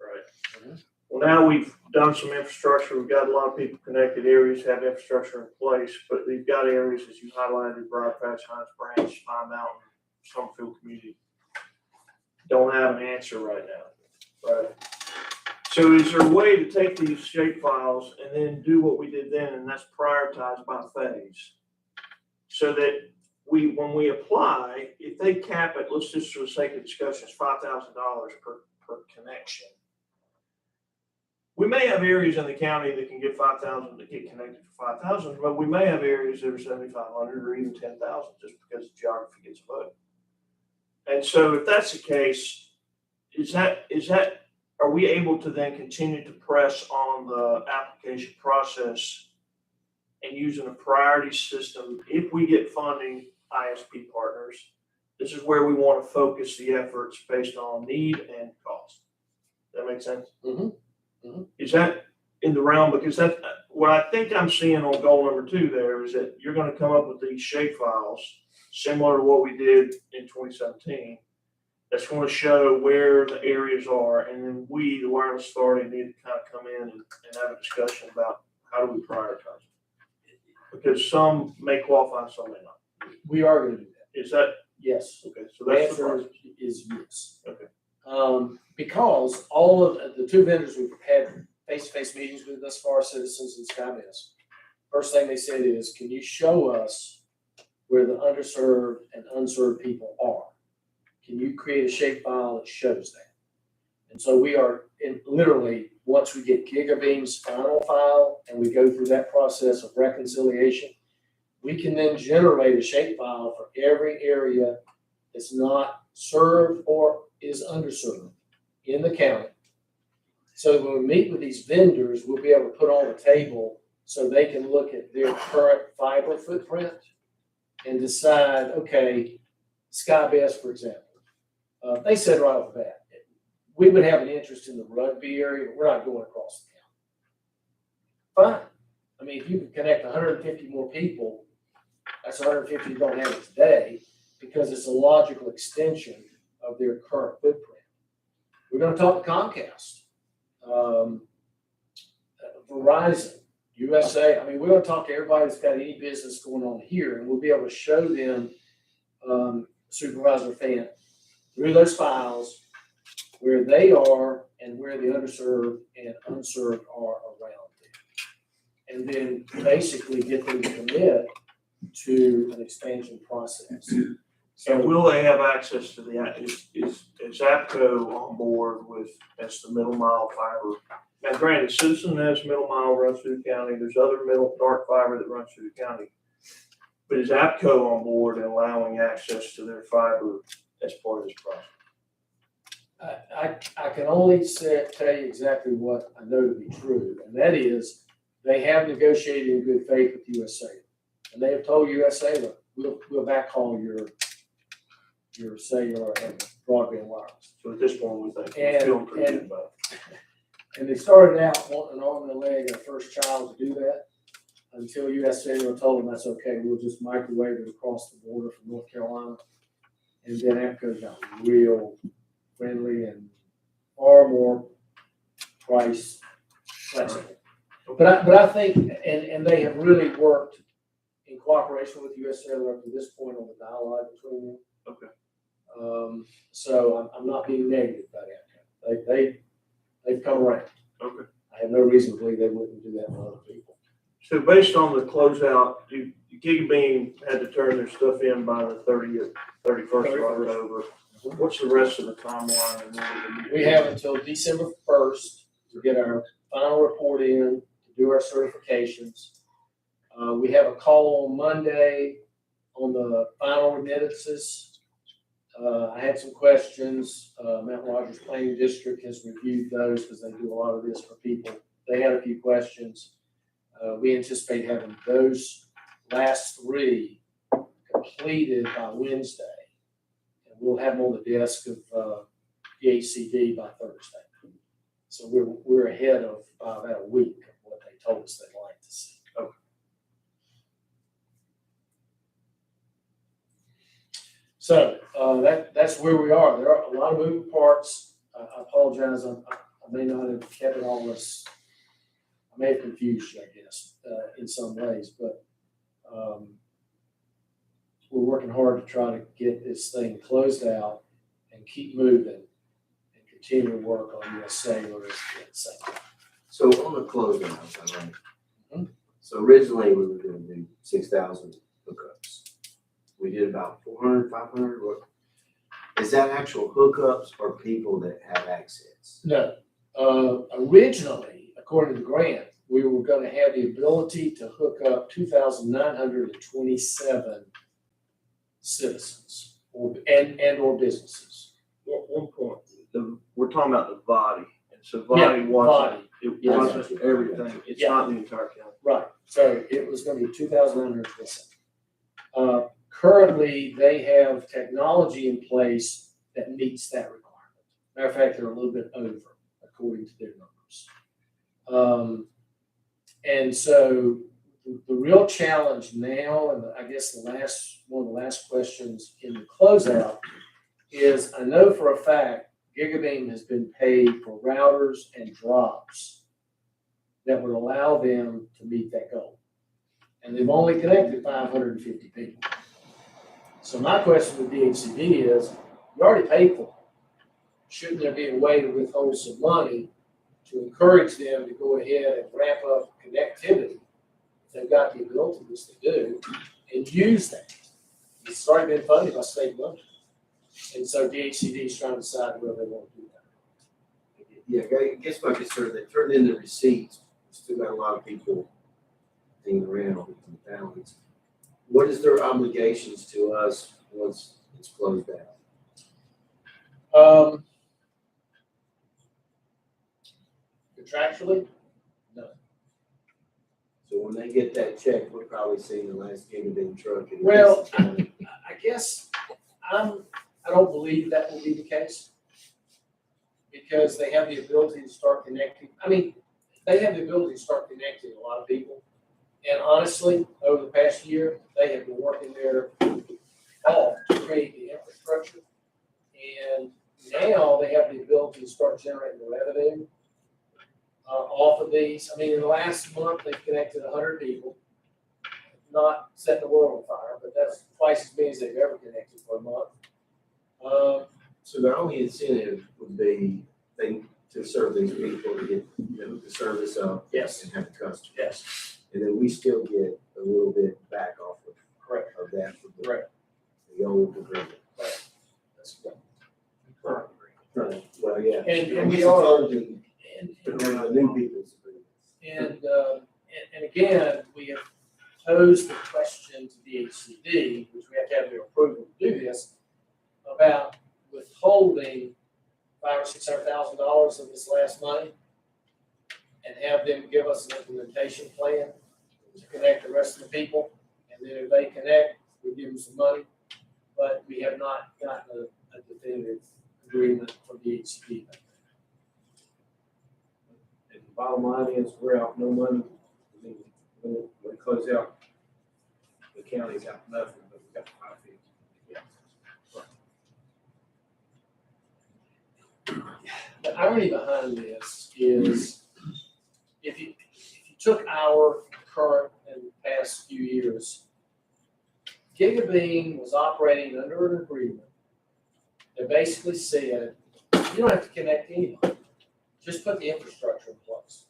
A: right?
B: Mm-hmm.
A: Well, now we've done some infrastructure. We've got a lot of people connected. Areas have infrastructure in place, but we've got areas, as you highlighted, Briar Patch, Hines Branch, Pine Mountain, Summerfield Community, don't have an answer right now, right? So is there a way to take these shape files and then do what we did then, and that's prioritized by phase? So that when we apply, if they cap it, let's just for the sake of discussion, it's $5,000 per connection. We may have areas in the county that can get 5,000 to get connected for 5,000, but we may have areas that are 7,500 or even 10,000 just because the geography gets a vote. And so if that's the case, are we able to then continue to press on the application process and using a priority system? If we get funding, ISP partners, this is where we want to focus the efforts based on need and cost. Does that make sense?
B: Mm-hmm. Mm-hmm.
A: Is that in the realm? Because that's what I think I'm seeing on goal number 2 there is that you're going to come up with these shape files similar to what we did in 2017. That's going to show where the areas are, and then we, the wireless authority, need to kind of come in and have a discussion about how do we prioritize it. Because some may qualify, some may not.
B: We are going to do that.
A: Is that?
B: Yes.
A: Okay, so
B: The
A: that's the
B: answer
A: process.
B: is yes.
A: Okay.
B: Because all of the 2 vendors we've had face-to-face meetings with thus far, Citizens and SkyBest, first thing they said is, can you show us where the underserved and unserved people are? Can you create a shape file that shows that? And so we are literally, once we get Gigabeam's final file and we go through that process of reconciliation, we can then generate a shape file for every area that's not served or is underserved in the county. So when we meet with these vendors, we'll be able to put on a table so they can look at their current fiber footprint and decide, okay, SkyBest, for example, they said right off the bat, we would have an interest in the Rugby area, but we're not going across the county. Fine. I mean, if you can connect 150 more people, that's 150 you don't have today, because it's a logical extension of their current footprint. We're going to talk to Comcast, Verizon, USA. I mean, we're going to talk to everybody that's got any business going on here, and we'll be able to show them, Supervisor Fan, through those files, where they are and where the underserved and unserved are around them. And then basically get them to commit to an expansion process.
A: So
B: So
A: will they have access to is APCO on board with, as the middle mile fiber? Now granted, Citizen has middle mile runs through the county, there's other middle dark fiber that runs through the county. But is APCO on board and allowing access to their fiber as part of this process?
B: I can only tell you exactly what I know to be true, and that is they have negotiated in good faith with USA. And they have told USA, look, we'll backhaul your cellular and broadband wireless.
A: So at this point, we think we're
B: And-
A: feeling pretty good
B: and-
A: about it.
B: And they started out wanting an arm and a leg and a first child to do that until US Cellular told them that's okay. We'll just microwave it across the border from North Carolina. And then APCO got real friendly and far more price flexible. But I think, and they have really worked in cooperation with US Cellular up to this point on the dialogue between them.
A: Okay.
B: So I'm not being negative about APCO. They've come around.
A: Okay.
B: I have no reason to believe they wouldn't do that for other people.
A: So based on the closeout, Gigabeam had to turn their stuff in by the 31st of October. What's the rest of the timeline? And when
B: We have until December 1st to get our final report in, to do our certifications. We have a call on Monday on the final remittances. I had some questions. Mount Rogers Planning District has reviewed those because they do a lot of this for people. They had a few questions. We anticipate having those last three completed by Wednesday. And we'll have them on the desk of the HCD by Thursday. So we're ahead of about a week of what they told us they'd like to see.
A: Okay.
B: So that's where we are. There are a lot of moving parts. I apologize. I may not have kept it all this. I may have confused you, I guess, in some ways, but we're working hard to try to get this thing closed out and keep moving and continue to work on US Cellular at the same time.
D: So on the closeout, all right?
B: Mhm.
D: So originally we were gonna do 6,000 hookups. We did about 400, 500. What? Is that actual hookups or people that have access?
B: No, originally, according to the grant, we were gonna have the ability to hook up 2,927 citizens or businesses.
A: One point, we're talking about the body, and so
B: Yeah,
A: body wasn't, it
B: Yeah,
A: wasn't everything, it's
B: Yeah.
A: not the entire county.
B: Right, so it was gonna be 2,927. Currently, they have technology in place that meets that requirement. Matter of fact, they're a little bit over, according to their numbers. And so the real challenge now, and I guess one of the last questions in the closeout is, I know for a fact, Gigabeam has been paid for routers and drops that would allow them to meet that goal. And they've only connected 550 people. So my question with DHCD is, you already paid for it. Shouldn't there be a way to withhold some money to encourage them to go ahead and ramp up connectivity? They've got the ability, which they do, and use that. It's already been funded by state money. And so DHCD is trying to decide whether they want to do that.
D: Yeah, I guess my concern, they turned in the receipts. We still got a lot of people hanging around in the balance. What is their obligations to us once it's closed out?
B: Contractually, no.
D: So when they get that check, we're probably seeing the last Gigabeam truck. in
B: Well,
D: Grayson County.
B: I guess I don't believe that will be the case because they have the ability to start connecting. I mean, they have the ability to start connecting a lot of people. And honestly, over the past year, they have been working their off to create the infrastructure. And now they have the ability to start generating revenue off of these. I mean, in the last month, they've connected 100 people. Not setting the world on fire, but that's twice as many as they've ever connected for a month.
D: So their only incentive would be to serve these people to get, the service up
B: Yes.
D: and have the customer.
B: Yes.
D: And then we still get a little bit back off of
B: Correct.
D: of that for
B: Correct.
D: the old agreement.
B: That's good.
D: Right. Well, yeah.
B: And we
D: It's
B: are-
D: hard to
B: And,
D: put around the new people's agreements.
B: and again, we have posed the question to DHCD, which we have to have their approval to do this, about withholding $500,000 or $600,000 of this last money and have them give us an implementation plan to connect the rest of the people. And then if they connect, we give them some money. But we have not gotten a definitive agreement from DHCD.
E: And the bottom line is, we're out no money. I mean, when we close out, the county's out nothing, but we got the 550.
B: The irony behind this is if you took our current and past few years, Gigabeam was operating under an agreement that basically said, you don't have to connect anybody, just put the infrastructure in place.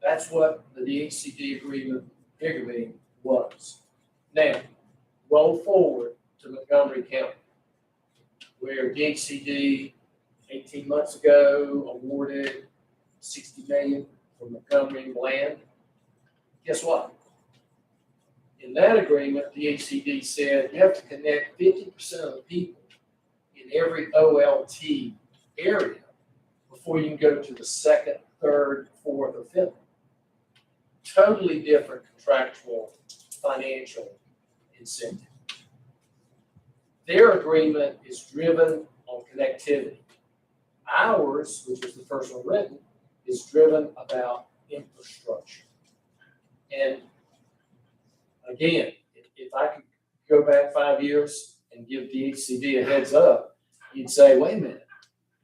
B: That's what the DHCD agreement, Gigabeam, was. Now, roll forward to Montgomery County, where DHCD 18 months ago awarded $60 million for Montgomery land. Guess what? In that agreement, DHCD said you have to connect 50% of the people in every OLT area before you can go to the second, third, fourth, or fifth. Totally different contractual financial incentive. Their agreement is driven on connectivity. Ours, which is the first one written, is driven about infrastructure. And again, if I could go back 5 years and give DHCD a heads up, you'd say, wait a minute,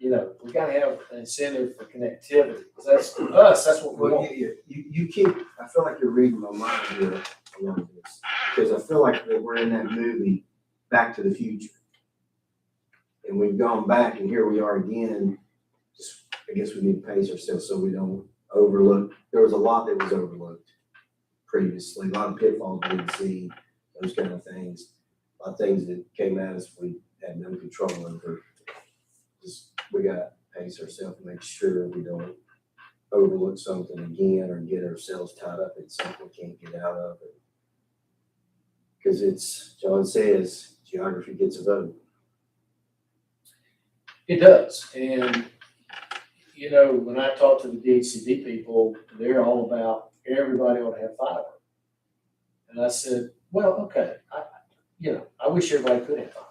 B: we gotta have an incentive for connectivity, because that's for us, that's what we
D: Well,
B: want.
D: you keep, I feel like you're reading my mind here along this, because I feel like that we're in that movie, Back to the Future. And we've gone back and here we are again. Just, I guess we need to pace ourselves so we don't overlook. There was a lot that was overlooked previously, a lot of pitfalls we didn't see, those kind of things. A lot of things that came at us we had no control over. Just, we gotta pace ourselves and make sure we don't overlook something again or get ourselves tied up in something we can't get out of it. Because it's, John says, geography gets a vote.
B: It does, and when I talk to the DHCD people, they're all about everybody ought to have fiber. And I said, well, okay, I wish everybody could have fiber.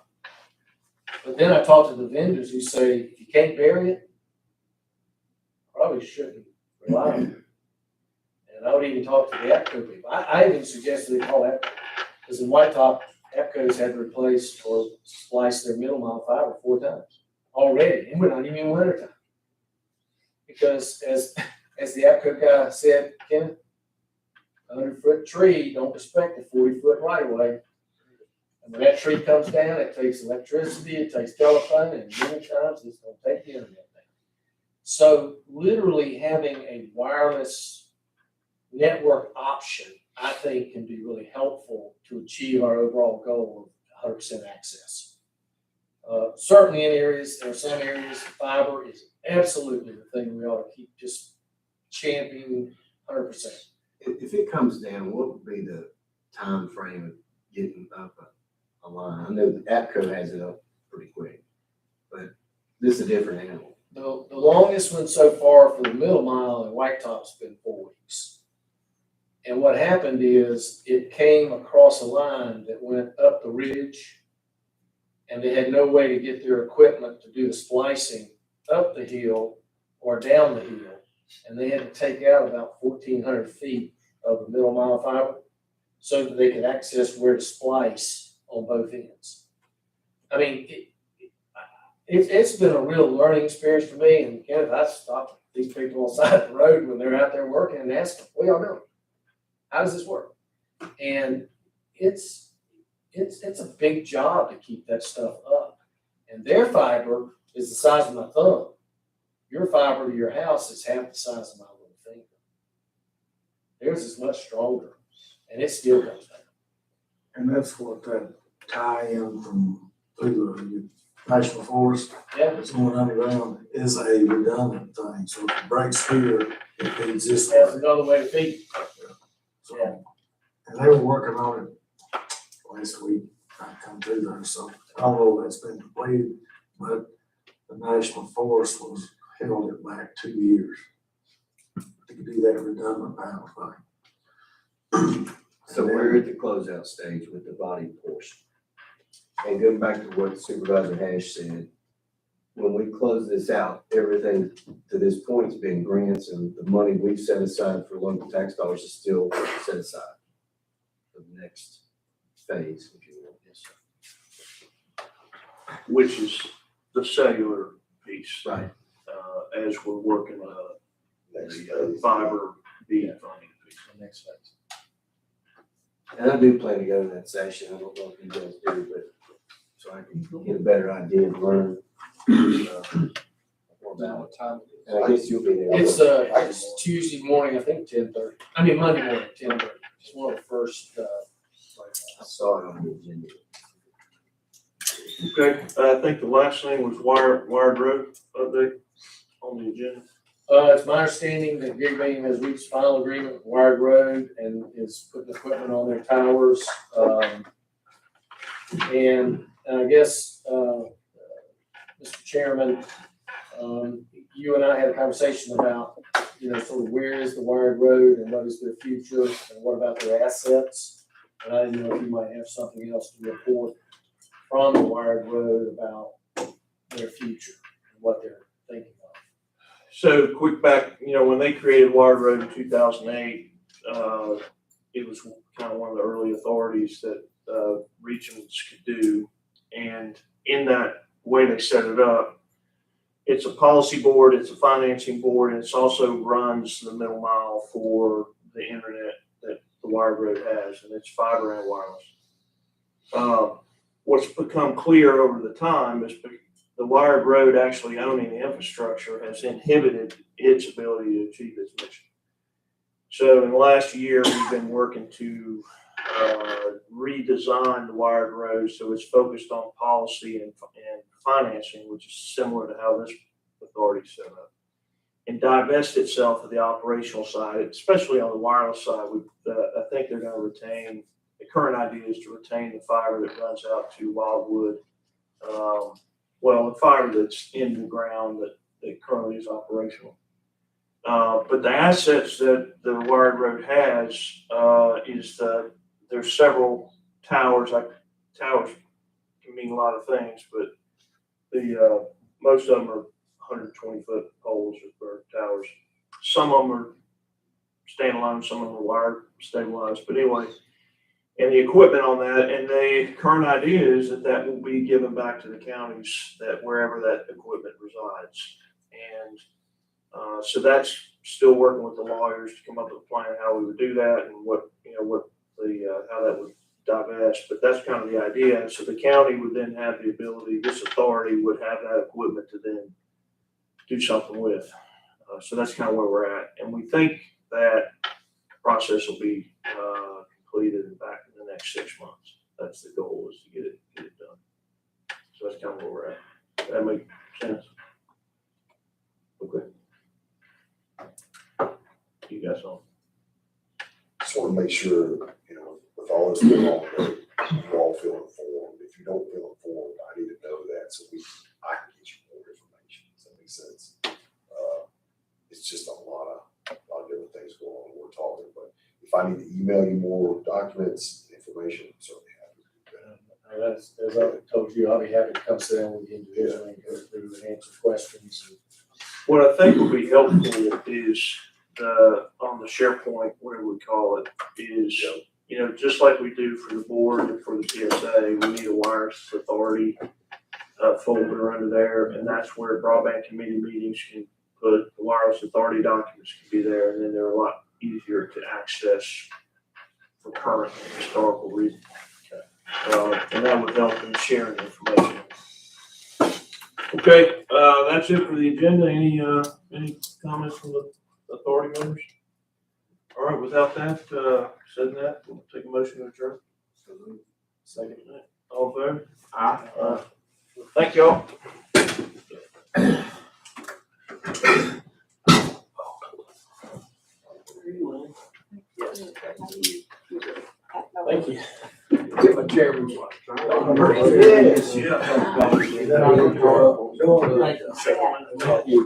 B: But then I talk to the vendors who say, if you can't bury it, probably shouldn't rely on it. And I would even talk to the APCO people. I even suggested they call APCO, because in White Top, APCO's had to replace or splice their middle mile fiber 4 times already, and we're not even in winter time. Because as the APCO guy said, Kenneth, 100-foot tree don't respect the 40-foot right of way. And when that tree comes down, it takes electricity, it takes telephone, and many times it's going to take the internet down. So literally having a wireless network option, I think, can be really helpful to achieve our overall goal of 100% access. Certainly in areas, there are some areas, fiber is absolutely the thing we ought to keep just championing 100%.
D: If it comes down, what would be the time frame of getting up a line? I know the APCO has it up pretty quick, but this is a different animal.
B: The longest one so far for the middle mile in White Top's been 4 weeks. And what happened is it came across a line that went up the ridge, and they had no way to get their equipment to do the splicing up the hill or down the hill. And they had to take out about 1,400 feet of the middle mile fiber so that they could access where to splice on both ends. I mean, it's been a real learning experience for me. And Kenneth, I stopped these people on the side of the road when they're out there working and ask them, what y'all doing? How does this work? And it's a big job to keep that stuff up. And their fiber is the size of my thumb. Your fiber to your house is half the size of my little finger. Theirs is much stronger, and it still goes down.
F: And that's what that tie-in from through the National Forest
B: Yeah,
F: that's going underground is a redundant thing. So if it breaks here, it feeds this
B: there's
F: way.
B: another way to feed.
F: So, and they were working on it last week. I come through there, so I don't know if it's been completed, but the National Forest was held it back 2 years to do that redundant panel thing.
D: So we're at the closeout stage with the body portion. And going back to what Supervisor Hash said, when we close this out, everything to this point has been grants, and the money we've set aside for local tax dollars is still set aside for the next phase, if you will. Yes, sir.
A: which is the cellular piece,
D: Right.
A: as we're working on
C: Next
A: the
C: phase.
A: fiber bead funding piece.
B: The next phase.
D: And I do plan to go to that session. I don't know if you guys do, but so I can get a better idea and learn more about it.
B: Time.
D: And I guess you'll be there.
B: It's Tuesday morning, I think 10:30. I mean, Monday morning, 10:30. It's one of the first,
D: I saw it on the agenda.
A: Okay, I think the last thing was wired road update on the agenda.
B: it's my understanding that Gig Bang has reached final agreement with Wired Road and is putting equipment on their towers. And I guess, Mr. Chairman, you and I had a conversation about, sort of where is the Wired Road and what is their future and what about their assets? And I didn't know if you might have something else to report from the Wired Road about their future and what they're thinking of.
A: So quick back, when they created Wired Road in 2008, it was kind of one of the early authorities that regions could do. And in that way they set it up, it's a policy board, it's a financing board, and it also runs the middle mile for the internet that the Wired Road has, and it's fiber and wireless. What's become clear over the time is the Wired Road actually owning the infrastructure has inhibited its ability to achieve its mission. So in the last year, we've been working to redesign the Wired Road so it's focused on policy and financing, which is similar to how this authority is set up, and divest itself of the operational side, especially on the wireless side. I think they're going to retain, the current idea is to retain the fiber that runs out to Wildwood. The fiber that's in the ground that currently is operational. But the assets that the Wired Road has there's several towers. Towers can mean a lot of things, but the most of them are 120-foot poles or towers. Some of them are standalone, some of them are wired stabilized. But anyway, and the equipment on that, and the current idea is that will be given back to the counties that wherever that equipment resides. And so that's still working with the lawyers to come up with a plan how we would do that and how that would divest. But that's kind of the idea. And so the county would then have the ability, this authority would have that equipment to then do something with. So that's kind of where we're at. And we think that process will be completed and back in the next 6 months. That's the goal, is to get it done. So that's kind of where we're at. Does that make sense? Okay. You guys on?
C: Just want to make sure, with all this going on, that you all feel informed. If you don't feel informed, I need to know that so I can get you more information. Does that make sense? It's just a lot of different things going on. We're talking, but if I need to email you more documents, information, I'm certainly happy to do that.
B: As I told you, I'll be happy to come sit down with you individually and go through and answer questions.
A: What I think will be helpful is on the SharePoint, whatever we call it, is, just like we do for the board and for the PSA, we need a wireless authority folder under there, and that's where broadband committee meetings can put the wireless authority documents can be there, and then they're a lot easier to access for current and historical reasons. And that would help in sharing information. Okay, that's it for the agenda. Any comments from the authority members? All right, without that, we'll take a motion to adjourn. Second. All fair? Aye. Thank y'all. Thank you.
B: Get my chairman's watch.
A: Yes.
F: Yeah.
A: Yeah.